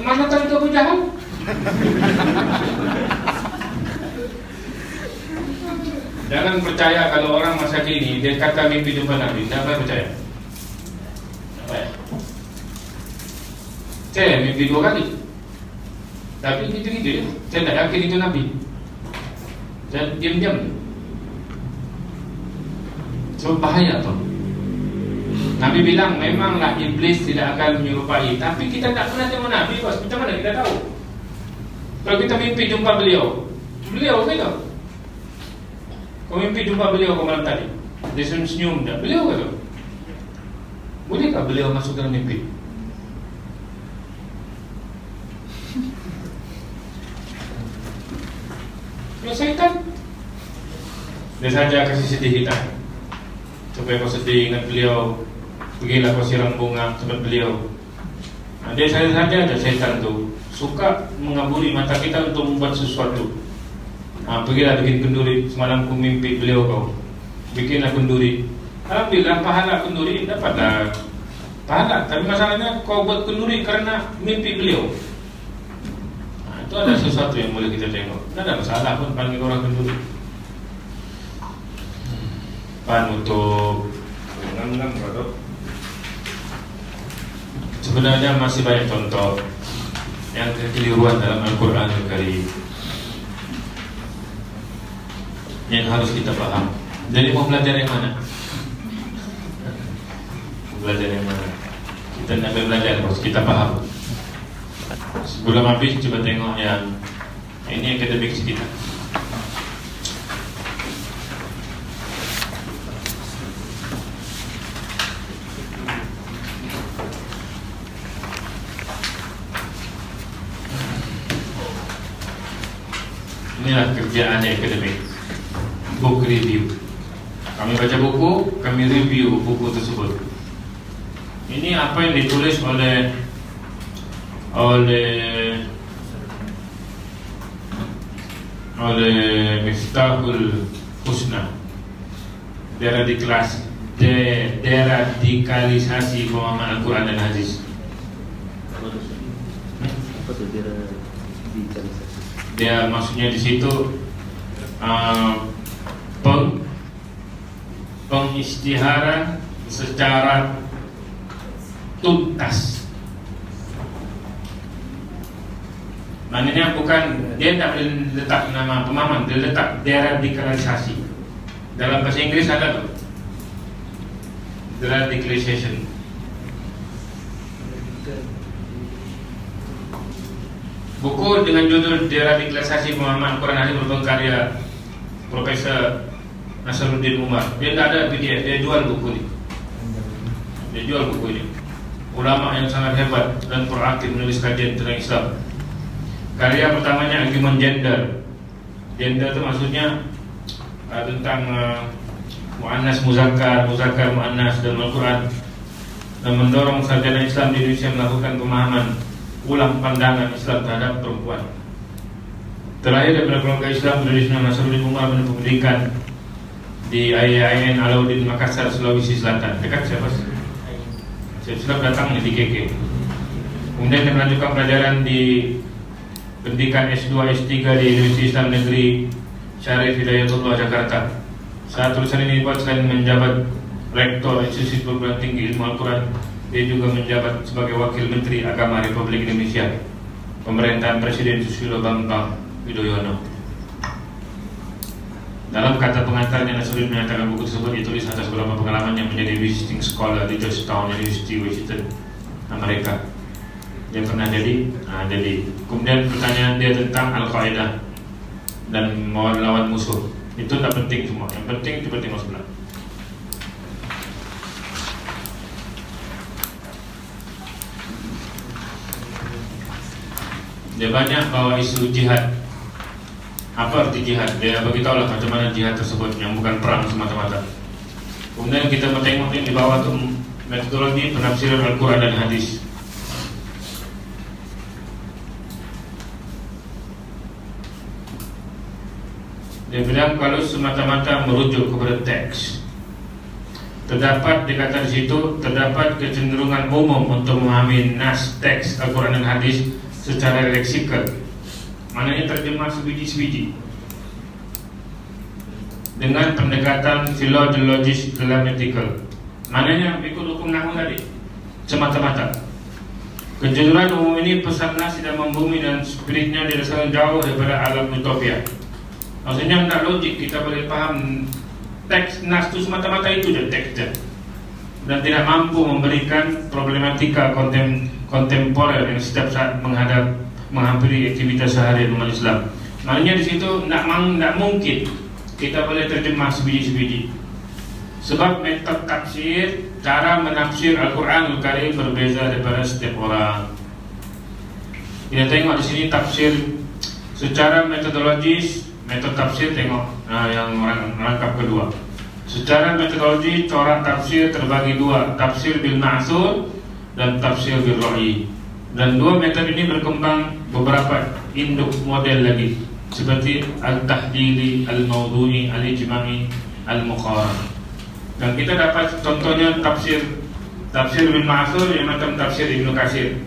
Mana tahu itu Abu Jahal? Jangan percaya kalau orang masa kini dia kata mimpi jumpa Nabi. Jangan percaya. Saya mimpi 2 kali, tapi gitu-gitu ya. Saya tak yakin itu Nabi. Saya diam-diam. So bahaya tuh. Nabi bilang memanglah iblis tidak akan menyerupai, tapi kita tak pernah tengok Nabi bos. Macam mana kita tahu? Kalau kita mimpi jumpa beliau kata, kau mimpi jumpa beliau kemarin tadi, dia senyum dah. Beliau kata, bolehkah beliau masuk dalam mimpi? Ya syaitan. Dia saja kasih sedih kita, supaya kau sedih ingat beliau. Pergilah kau siram bunga tempat beliau. Nah, dia saja ada syaitan tu suka mengaburi mata kita untuk membuat sesuatu. Nah, pergilah bikin kenduri. Semalam ku mimpi beliau kau, bikinlah kenduri. Alhamdulillah pahala kenduri dapat pahala. Tapi masalahnya kau buat kenduri karena mimpi beliau. Nah, itu ada sesuatu yang boleh kita tengok. Tidak ada masalah pun panggil orang kenduri. Penutup. Sebenarnya masih banyak contoh yang kekeliruan dalam Al-Quran Al-Karim yang harus kita paham. Jadi mau belajar yang mana? Belajar yang mana? Kita nak belajar, harus kita paham. Sebelum habis coba tengok yang ini akademik kita. Inilah kerjaan akademik, book review. Kami baca buku, kami review buku tersebut. Ini apa yang ditulis oleh oleh Miftahul Husna, deradikalisasi pemahaman Al-Quran dan Hadis. Apa tuh deradikalisasi? Dia maksudnya di situ pengistiharan secara tuntas. Maknanya bukan, dia tidak boleh letak nama pemahaman, dia letak deradikalisasi. Dalam bahasa Inggris ada tuh deradicalization. Buku dengan judul Deradikalisasi Pemahaman Quran Hadis merupakan karya Profesor Nasaruddin Umar. Dia tidak ada PDF, dia jual buku ini. Dia jual buku ini. Ulama yang sangat hebat dan proaktif menulis kajian tentang Islam. Karya pertamanya argumen gender. Gender itu maksudnya tentang muannas muzakkar, muzakkar muannas dan Al-Quran, dan mendorong sarjana Islam di Indonesia melakukan pemahaman ulang pandangan Islam terhadap perempuan. Terakhir daripada keluarga Islam Indonesia, Nasaruddin Umar menempuh pendidikan di IAIN Alauddin Makassar, Sulawesi Selatan. Dekat siapa sih? Siap-siap datang di KK. Kemudian dia melanjutkan pelajaran di pendidikan S2, S3 di Universitas Islam Negeri Syarif Hidayatullah Jakarta. Saat tulisan ini dibuat, selain menjabat Rektor Institusi Perguruan Tinggi Ilmu Al-Quran, dia juga menjabat sebagai Wakil Menteri Agama Republik Indonesia, Pemerintahan Presiden Susilo Bambang Yudhoyono. Dalam kata pengantarnya, Nasaruddin menyatakan buku tersebut ditulis atas beberapa pengalaman yang menjadi visiting scholar di Georgetown University, Washington, Amerika. Dia pernah jadi. Kemudian pertanyaan dia tentang Al-Qaeda dan melawan musuh. Itu tak penting semua. Yang penting itu penting sebelah. Dia banyak bawa isu jihad. Apa arti jihad? Dia beritahulah macam mana jihad tersebut, yang bukan perang semata-mata. Kemudian kita bertengok di bawah itu metodologi penafsiran Al-Quran dan Hadis. Dia bilang kalau semata-mata merujuk kepada teks, terdapat dikatakan di situ terdapat kecenderungan umum untuk memahami nas teks Al-Quran dan Hadis secara leksikal, maknanya terjemah sebiji-sebiji dengan pendekatan filologis gramatikal, maknanya ikut hukum nahwu tadi semata-mata. Kecenderungan umum ini pesan nas tidak membumi dan spiritnya didasarkan jauh daripada alam utopia. Maksudnya tidak logik kita boleh paham teks nas itu semata-mata itu je teksnya, dan tidak mampu memberikan problematika kontemporer yang setiap saat menghampiri aktivitas sehari umat Islam. Maknanya di situ tidak mungkin kita boleh terjemah sebiji-sebiji, sebab metode tafsir, cara menafsir Al-Quranul Karim berbeza daripada setiap orang. Kita tengok di sini tafsir secara metodologis, metode tafsir tengok yang rangkap kedua. Secara metodologi corak tafsir terbagi dua, tafsir bil ma'thur dan tafsir bil ra'yi. Dan dua metode ini berkembang beberapa induk model lagi, seperti al-tahdili, al-mawdu'i, al-ijma'i, al-muqarrah. Dan kita dapat contohnya tafsir bil ma'thur yang macam tafsir Ibnu Katsir.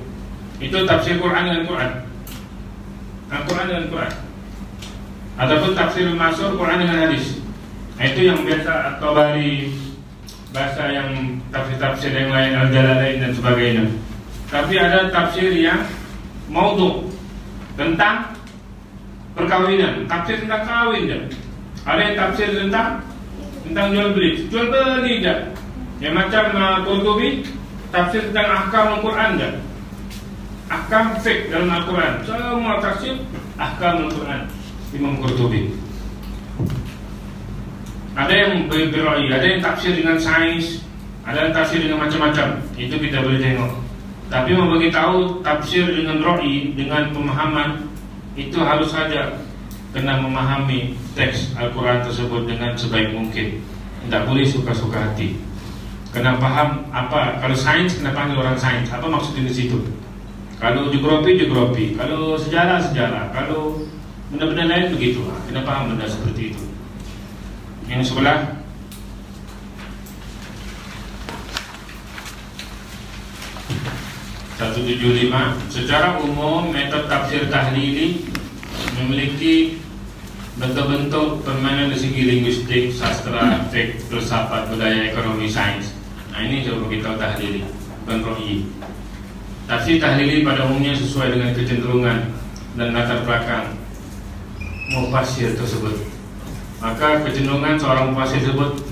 Itu tafsir Quran dengan Quran, Al-Quran dengan Quran. Ataupun tafsir bil ma'thur Quran dengan hadis. Itu yang biasa At-Tabari, bahasa yang tafsir-tafsir yang lain, Al-Jalalain dan sebagainya. Tapi ada tafsir yang maudhu, tentang perkawinan, tafsir tentang kawin je. Ada yang tafsir tentang jual beli je. Yang macam Qurtubi, tafsir tentang ahkam Al-Quran je, ahkam fiqh dalam Al-Quran. Semua tafsir ahkam Al-Quran Imam Qurtubi. Ada yang berra'yi, ada yang tafsir dengan sains, ada yang tafsir dengan macam-macam. Itu kita boleh tengok. Tapi memberitahu tafsir dengan ra'yi, dengan pemahaman, itu harus saja kena memahami teks Al-Quran tersebut dengan sebaik mungkin. Tidak boleh suka-suka hati. Kena paham apa. Kalau sains, kena panggil orang sains. Apa maksudnya di situ? Kalau geografi, kalau sejarah, kalau benda-benda lain begitu. Kita paham benda seperti itu. Yang sebelah, (175). Secara umum, metode tafsir tahlili memiliki bentuk-bentuk permainan dari segi linguistik, sastra, filsafat, budaya, ekonomi, sains. Nah, ini coba kita tahlili, bukan ro'i. Tafsir tahlili pada umumnya sesuai dengan kecenderungan dan latar belakang mufasir tersebut. Maka kecenderungan seorang mufasir tersebut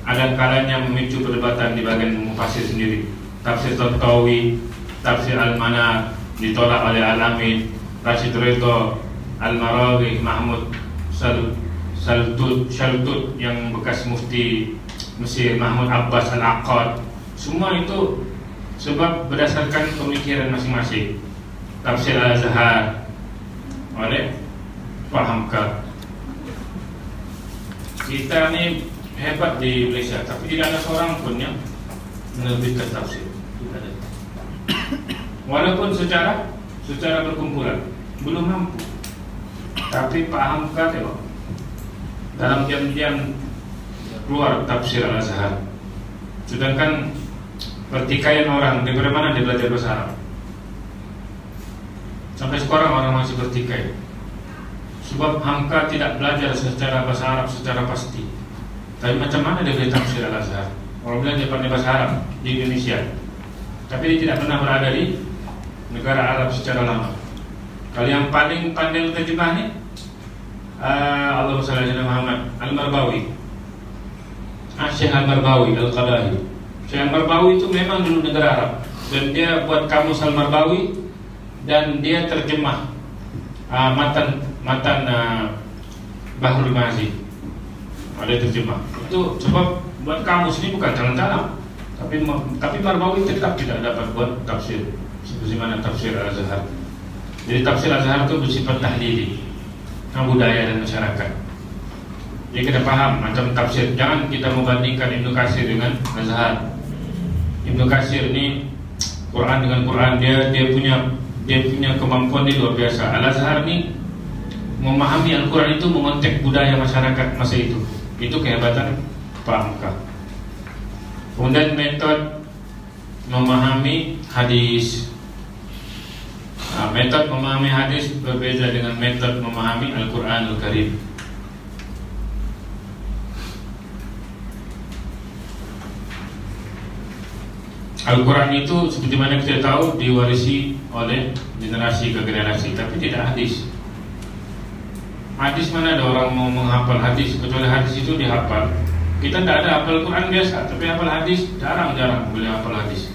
ada kalanya memicu perdebatan di bagian mufasir sendiri. Tafsir Tantawi, tafsir Al-Manar ditolak oleh Al-Amin, Rashid Ridho, Al-Marawi, Mahmud Shaltut yang bekas mufti Mesir, Mahmud Abbas Al-Aqad. Semua itu sebab berdasarkan pemikiran masing-masing. Tafsir Al-Azhar oleh Pak Hamka. Kita ni hebat di Malaysia, tapi tidak ada seorang pun yang menerbitkan tafsir. Tidak ada. Walaupun secara berkumpulan belum mampu. Tapi Pak Hamka tengok, dalam diam-diam keluar tafsir Al-Azhar. Sedangkan pertikaian orang, daripada mana dia belajar bahasa Arab? Sampai sekarang orang masih bertikai. Sebab Hamka tidak belajar secara bahasa Arab secara pasti. Tapi macam mana dia boleh tafsir Al-Azhar? Orang bilang dia pandai bahasa Arab di Indonesia, tapi dia tidak pernah berada di negara Arab secara lama. Kalau yang paling pandai terjemah ni Allahumma shalli ala Muhammad, Al-Marbawi, Syekh Al-Marbawi Al-Qadahi. Syekh Al-Marbawi itu memang dulu negara Arab, dan dia buat kamus Al-Marbawi, dan dia terjemah matan Bahrul Mazi. Ada terjemah. Itu sebab buat kamus ini bukan jalan-jalan, tapi Marbawi tetap tidak dapat buat tafsir seperti mana tafsir Al-Azhar. Jadi tafsir Al-Azhar itu bersifat tahlili, budaya dan masyarakat. Jadi kita paham macam tafsir. Jangan kita membandingkan Ibnu Katsir dengan Azhar. Ibnu Katsir ini Quran dengan Quran, dia punya kemampuan di luar biasa. Al-Azhar ini memahami Al-Quran itu mengontek budaya masyarakat masa itu. Itu kehebatan Pak Hamka. Kemudian metode memahami hadis. Metode memahami hadis berbeda dengan metode memahami Al-Quran Al-Karim. Al-Quran itu seperti mana kita tahu diwarisi oleh generasi ke generasi, tapi tidak hadis. Hadis mana ada orang mau menghafal hadis, kecuali hadis itu dihafal. Kita tidak ada hafal Quran biasa, tapi hafal hadis jarang-jarang boleh hafal hadis.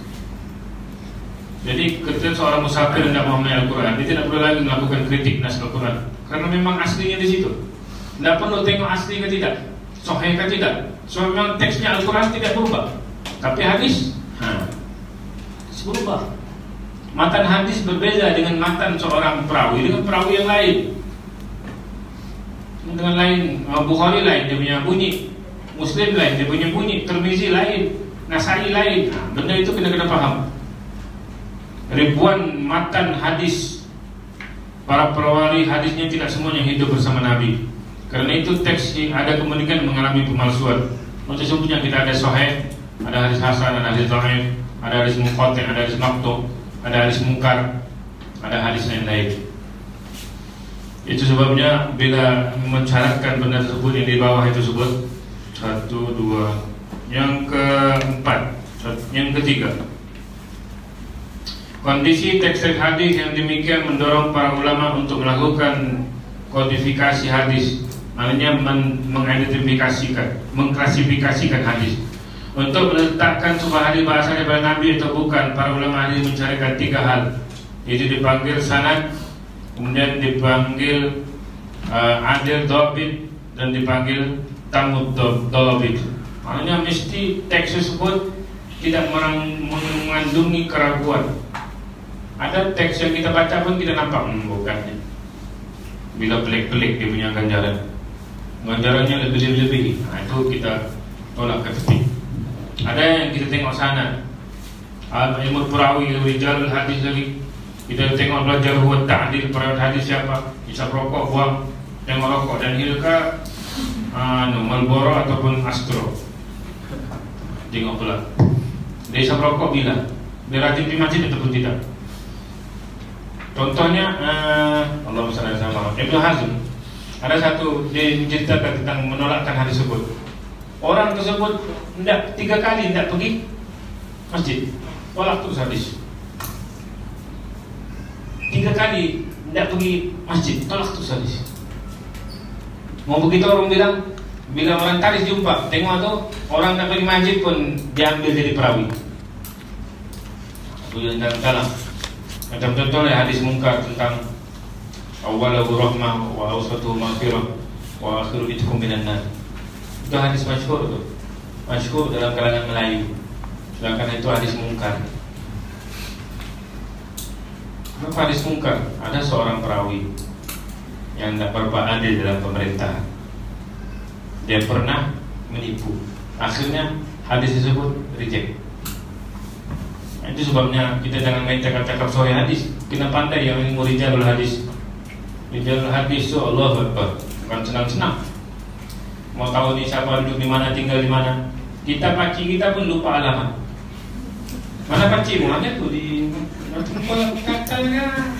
Jadi ketika seorang musafir tidak memahami Al-Quran, dia tidak perlu lagi melakukan kritik nas Al-Quran, karena memang aslinya di situ. Tidak perlu tengok asli ke tidak, sahih ke tidak. So memang teksnya Al-Quran tidak berubah, tapi hadis berubah. Matan hadis berbeda dengan matan seorang perawi dengan perawi yang lain. Dengan lain, Bukhari lain dia punya bunyi, Muslim lain dia punya bunyi, Tirmizi lain, Nasai lain. Benda itu kena paham. Ribuan matan hadis, para perawi hadisnya tidak semuanya hidup bersama Nabi. Karena itu teks ada kemungkinan mengalami pemalsuan. Sesungguhnya kita ada sahih, ada hadis hasan, ada hadis dhaif, ada hadis munqati', ada hadis maqtu', ada hadis munkar, ada hadis lain-lain. Itu sebabnya bila mensyaratkan benda tersebut yang di bawah itu sebut 1, 2. Yang keempat, yang ketiga, kondisi teks hadis yang demikian mendorong para ulama untuk melakukan kodifikasi hadis, maknanya mengklasifikasikan hadis. Untuk meletakkan sebuah hadis bahasa daripada Nabi atau bukan, para ulama hadis mencarikan 3 hal, yaitu dipanggil sanad, kemudian dipanggil adil dhabit, dan dipanggil tamud dhabit. Maknanya mesti teks tersebut tidak mengandungi keraguan. Ada teks yang kita baca pun kita nampak bukannya. Bila pelik-pelik dia punya ganjarannya lebih-lebih, itu kita tolak ke tepi. Ada yang kita tengok sana, ilmu perawi, rijalul hadis lagi, Kita tengok belajar huwat ta'adil perawat hadis siapa? Isap rokok buang, tengok rokok dan hilka Marlboro ataupun Astro. Tengok pula. Dia isap rokok bila? Dia rajin di masjid ataupun tidak? Contohnya Allahumma shalli ala Muhammad. Ibnu Hazm ada satu, dia menceritakan tentang menolakkan hadis tersebut. Orang tersebut tidak 3 kali tidak pergi masjid, tolak terus hadis. 3 kali tidak pergi masjid, tolak terus hadis. Mau begitu orang bilang, bila orang taris jumpa, tengok tu orang tak pergi masjid pun diambil jadi perawi. Itu yang dalam. Macam contohnya hadis mungkar tentang awwalahu rahmah wa awsatuhu maghfirah wa akhiru itqum minan nar. Itu hadis masyhur tu. Masyhur dalam kalangan Melayu. Sedangkan itu hadis mungkar. Kenapa hadis mungkar? Ada seorang perawi yang tidak berbuat adil dalam pemerintahan. Dia pernah menipu. Akhirnya hadis tersebut reject. Itu sebabnya kita jangan main cakap-cakap sore hadis. Kita pandai yang ilmu rijalul hadis. Rijalul hadis itu Allahu Akbar. Bukan senang-senang. Mau tahu ni siapa duduk di mana, tinggal di mana. Kita pakcik kita pun lupa alamat. Mana pakcikmu? Ada tu di katanya.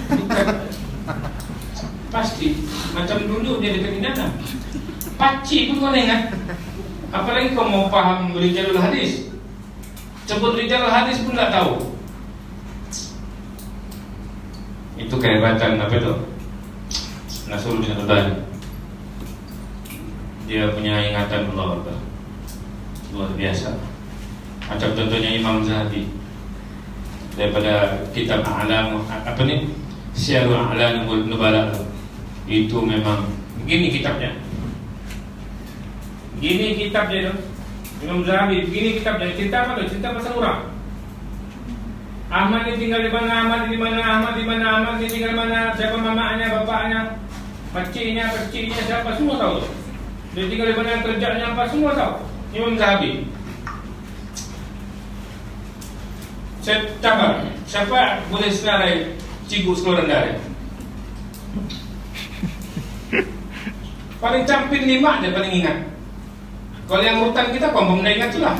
Pasti macam dulu dia dekat Indana. Pakcik pun kau ingat. Apalagi kau mau paham rijalul hadis. Sebut rijalul hadis pun tak tahu. Itu kehebatan apa itu? Nasruddin Albani. Dia punya ingatan luar biasa. Macam contohnya Imam Zahabi. Daripada kitab A'lam apa ni? Syiarul A'lam wal Nubala. Itu memang begini kitabnya. Gini kitabnya tu. Imam Zahabi begini kitabnya. Cerita apa tu? Cerita pasal orang. Ahmad ni tinggal di mana, Ahmad di mana, Ahmad di mana, Ahmad ni tinggal mana, siapa mamanya, bapaknya, pakciknya, siapa semua tahu. Dia tinggal di mana, kerjanya apa semua tahu. Imam Zahabi. Saya cabar, siapa boleh senarai cikgu sekolah rendah? Paling campin 5 dia paling ingat. Kalau yang urutan kita kok belum ingat tu lah.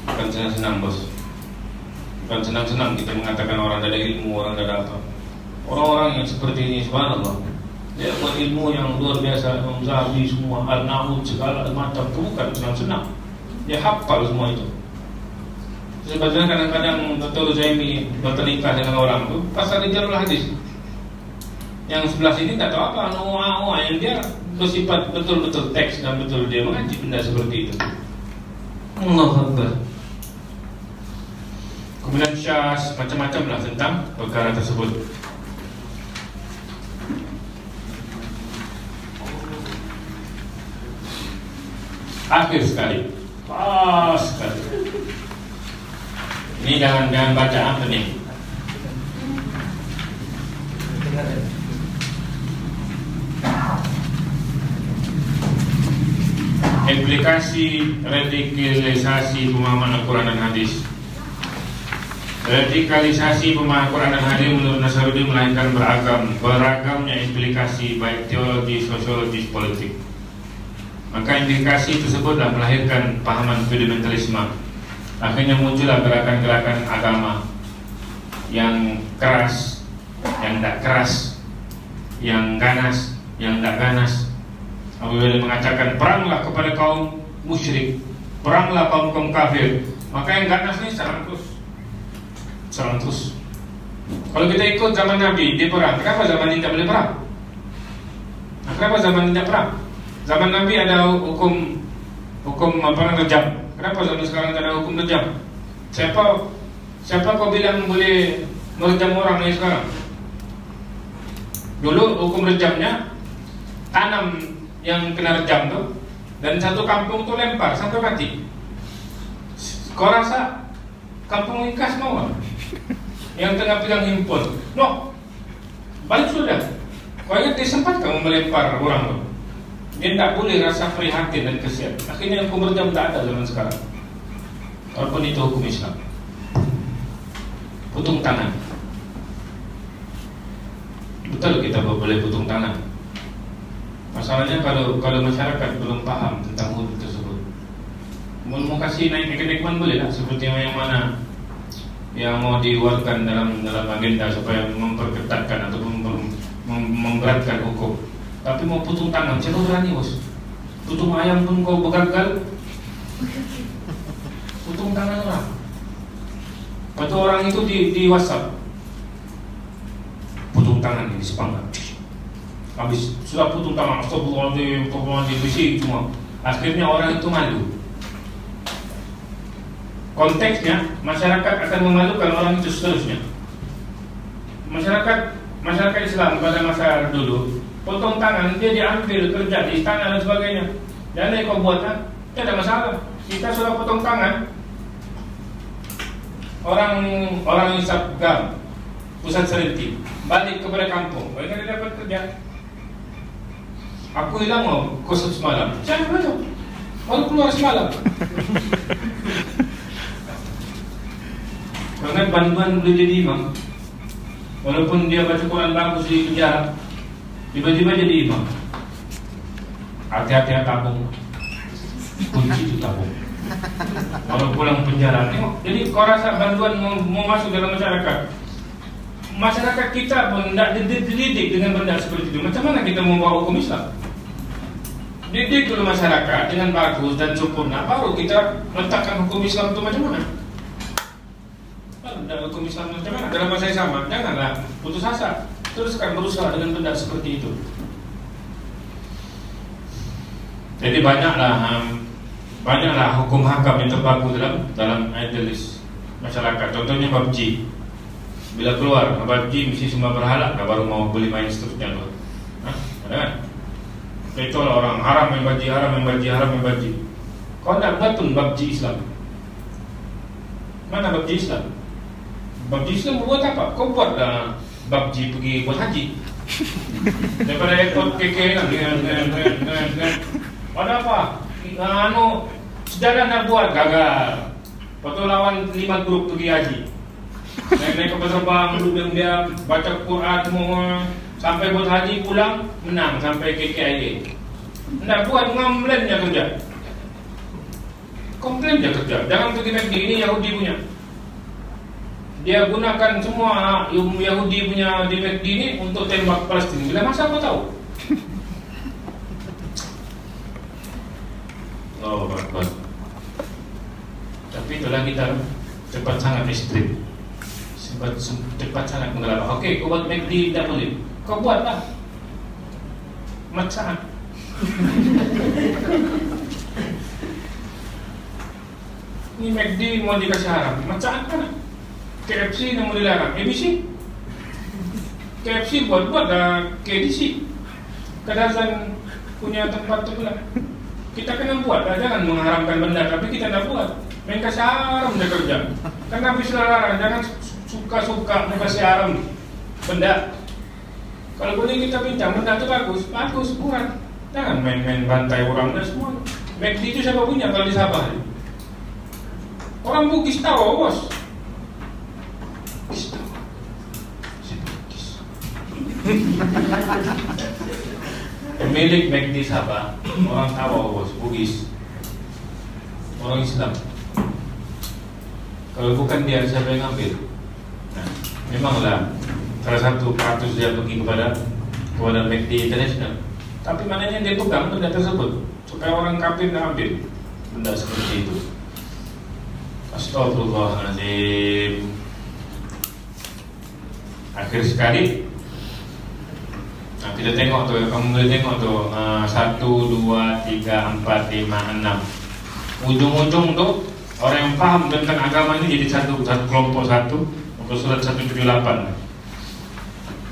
Bukan senang-senang bos. Bukan senang-senang kita mengatakan orang ada ilmu, orang ada apa. Orang-orang yang seperti ini subhanallah, dia buat ilmu yang luar biasa. Imam Zahabi semua, Al-Na'ud segala macam. Itu bukan senang-senang. Dia hafal semua itu. Sebabnya kadang-kadang Dr. Zaimi bernikah dengan orang itu pasal rijalul hadis. Yang sebelah sini tak tahu apa, yang dia bersifat betul-betul teks dan betul dia mengaji benda seperti itu. Allahu Akbar. Kemudian syas macam-macam lah tentang perkara tersebut. Akhir sekali, pas sekali. Ini jangan baca apa ni. Implikasi radikalisasi pemahaman Al-Quran dan Hadis. Radikalisasi pemahaman Al-Quran dan Hadis menurut Nasruddin melahirkan beragamnya implikasi baik teologi, sosiologis, politik. Maka implikasi tersebutlah melahirkan pahaman fundamentalisme. Akhirnya muncullah gerakan-gerakan agama yang keras, yang tidak keras, yang ganas, yang tidak ganas. Apabila mengatakan peranglah kepada kaum musyrik, peranglah kaum kafir, maka yang ganas ni serang terus. Kalau kita ikut zaman Nabi, dia perang. Kenapa zaman ini tak boleh perang? Kenapa zaman ini tak perang? Zaman Nabi ada hukum rejam. Kenapa zaman sekarang tak ada hukum rejam? Siapa kau bilang boleh merejam orang ni sekarang? Dulu hukum rejamnya tanam yang kena rejam tu, dan satu kampung tu lempar sampai mati. Kau rasa kampung Ikas mau tak? Yang tengah pegang himpun, no, balik sudah. Kau ingat dia sempat kamu melempar orang tu? Dia tak boleh rasa prihatin dan kesian. Akhirnya hukum rejam tak ada zaman sekarang. Walaupun itu hukum Islam. putung tangan. Betul kita boleh putung tangan. Masalahnya kalau masyarakat belum paham tentang hudud tersebut, mau kasih naik naik boleh lah, seperti yang mana yang mau diluarkan dalam agenda supaya memperketatkan atau memberatkan hukum. Tapi mau putung tangan, siapa berani bos? Putung ayam pun kau begagal, putung tangan orang. Atau orang itu di WhatsApp, putung tangan ini sepangkat. Habis sudah putung tangan, astagfirullahaladzim, bisik semua. Akhirnya orang itu malu. Konteksnya masyarakat akan memalukan orang itu seterusnya. Masyarakat Islam pada masa dulu potong tangan dia diambil kerja di istana dan sebagainya. Dan kau buat kan? Tidak ada masalah. Kita sudah potong tangan. Orang Sabgam, pusat Serenti, balik kepada kampung. Mereka tidak dapat kerja. Aku hilang mau kosong semalam. Jangan macam. Baru keluar semalam. Karena bantuan boleh jadi imam. Walaupun dia baca Quran bagus di penjara, tiba-tiba jadi imam. Hati-hati tabung. Kunci itu tabung. Kalau pulang penjara, tengok. Jadi kau rasa bantuan mau masuk dalam masyarakat. Masyarakat kita pun tidak dididik dengan benda seperti itu. Macam mana kita membawa hukum Islam? Didik dulu masyarakat dengan bagus dan sempurna, baru kita letakkan hukum Islam itu macam mana. Dan hukum Islam macam mana? Dalam masa yang sama, janganlah putus asa. Teruskan berusaha dengan benda seperti itu. Jadi banyaklah hukum hakam yang terpaku dalam idealis masyarakat. Contohnya PUBG. Bila keluar PUBG mesti semua berhalak, baru mau beli main seterusnya. Ada kan? Kecuali orang haram main PUBG. Kau tidak buat pun PUBG Islam. Mana PUBG Islam? PUBG Islam buat apa? Kau buat PUBG pergi buat haji. Daripada airport KK kan. Ada apa? Sejarah nak buat gagal. Lepas lawan 5 grup pergi haji. Naik kapal terbang, duduk diam, baca Quran semua, sampai buat haji pulang menang sampai KKIA. Nak buat komplain je kerja. Komplain je kerja. Jangan pergi McD, ini Yahudi punya. Dia gunakan semua Yahudi punya di McD ini untuk tembak Palestin. Bila masa kau tahu? Oh, bagus. Tapi itulah kita cepat sangat ekstrim. Cepat sangat menggelap. Okey, kau buat McD tidak boleh. Kau buatlah. Macam ini McD mau dikasih haram. Macam mana? KFC yang mau dilarang. ABC KFC buat KDC Kadazan punya tempat tu pula. Kita kena buat lah. Jangan mengharamkan benda tapi kita nak buat. Main kasih haram dia kerja. Kan Nabi larang. Jangan suka-suka kasih haram benda. Kalau boleh kita bincang benda tu bagus buat. Jangan main-main bantai orang dan semua. McD itu siapa punya kalau di Sabah? Orang Bugis tahu bos. Pemilik McD Sabah orang tahu bos, Bugis, orang Islam. Kalau bukan dia, siapa yang ambil? Nah, memanglah salah satu kasus dia pergi kepada McD International. Tapi maknanya dia pegang benda tersebut supaya orang kafir nak ambil benda seperti itu. Astagfirullahaladzim. Akhir sekali kita tengok tu, kamu boleh tengok tu 1, 2, 3, 4, 5, 6. Ujung-ujung tu orang yang paham tentang agama ini jadi satu kelompok satu. Untuk surat 178.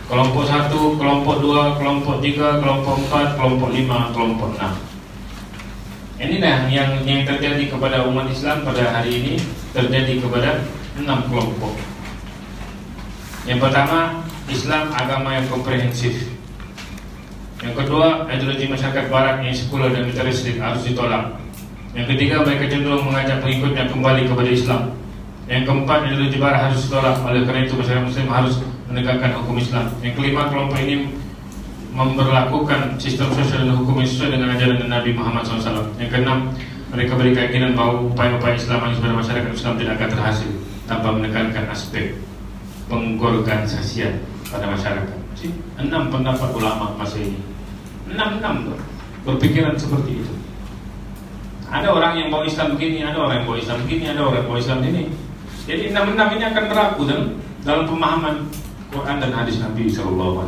Kelompok 1, kelompok 2, kelompok 3, kelompok 4, kelompok 5, kelompok 6. Inilah yang terjadi kepada umat Islam pada hari ini, terjadi kepada 6 kelompok. Yang pertama, Islam agama yang komprehensif. Yang kedua, ideologi masyarakat barat yang sekular dan militaristik harus ditolak. Yang ketiga, mereka cenderung mengajak pengikutnya kembali kepada Islam. Yang keempat adalah jibara harus ditolak. Oleh karena itu masyarakat muslim harus menegakkan hukum Islam. Yang kelima, kelompok ini memberlakukan sistem sosial dan hukum sesuai dengan ajaran Nabi Muhammad SAW. Yang keenam, mereka berkeyakinan bahwa upaya-upaya Islam yang sebenarnya masyarakat Islam tidak akan terhasil tanpa menekankan aspek pengorganisasian pada masyarakat. 6 pendapat ulama masa ini. 6 berpikiran seperti itu. Ada orang yang bawa Islam begini, ada orang yang bawa Islam begini, ada orang yang bawa Islam begini. Jadi 6 ini akan berlaku dalam pemahaman Quran dan hadis Nabi SAW.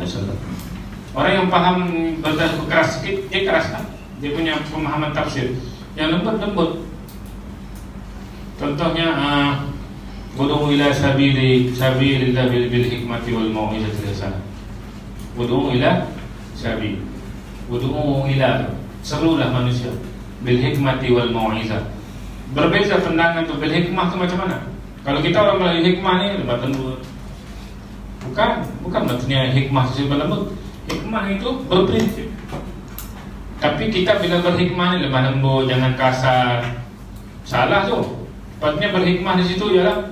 Orang yang paham berdasar keras sedikit, dia keras kan? Dia punya pemahaman tafsir yang lembut. Contohnya Ud'u ila sabilillah bil hikmati wal mau'izatil hasanah. Ud'u ila sabil. Ud'u ila, serulah manusia bil hikmati wal mau'izah. Berbeza pandangan tuh bil hikmah itu macam mana? Kalau kita orang melalui hikmah ni lemah lembut. Bukan maksudnya hikmah sifat lembut. Hikmah itu berprinsip. Tapi kita bila berhikmah ni lemah lembut, jangan kasar. Salah tu. Patutnya berhikmah di situ ialah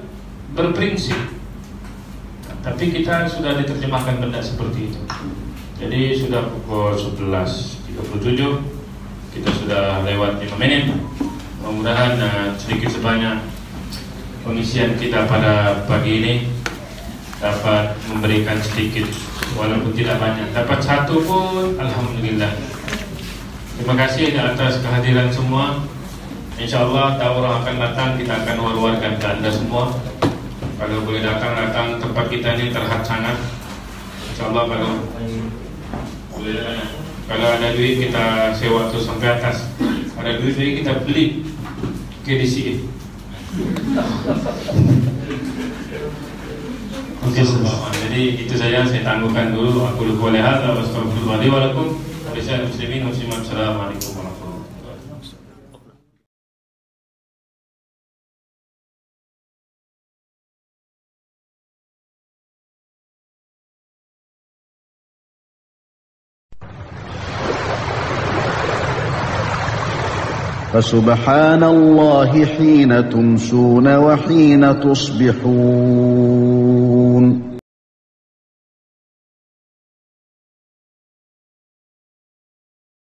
berprinsip. Tapi kita sudah diterjemahkan benda seperti itu. Jadi sudah pukul 11.37. Kita sudah lewat 5 menit. Mudah-mudahan sedikit sebanyak pengisian kita pada pagi ini dapat memberikan sedikit, walaupun tidak banyak. Dapat satu pun alhamdulillah. Terima kasih atas kehadiran semua. InsyaAllah daurah akan datang, kita akan war-warkan ke anda semua. Kalau boleh datang tempat kita ini terhad sangat. InsyaAllah kalau ada duit kita sewa tu sampai atas. Ada duit kita beli KDCA. Oke, jadi itu saja saya tangguhkan dulu. Aku lupa lihat. Wassalamualaikum warahmatullahi wabarakatuh. Assalamualaikum warahmatullahi wabarakatuh. فسبحان الله حين تمسون وحين تصبحون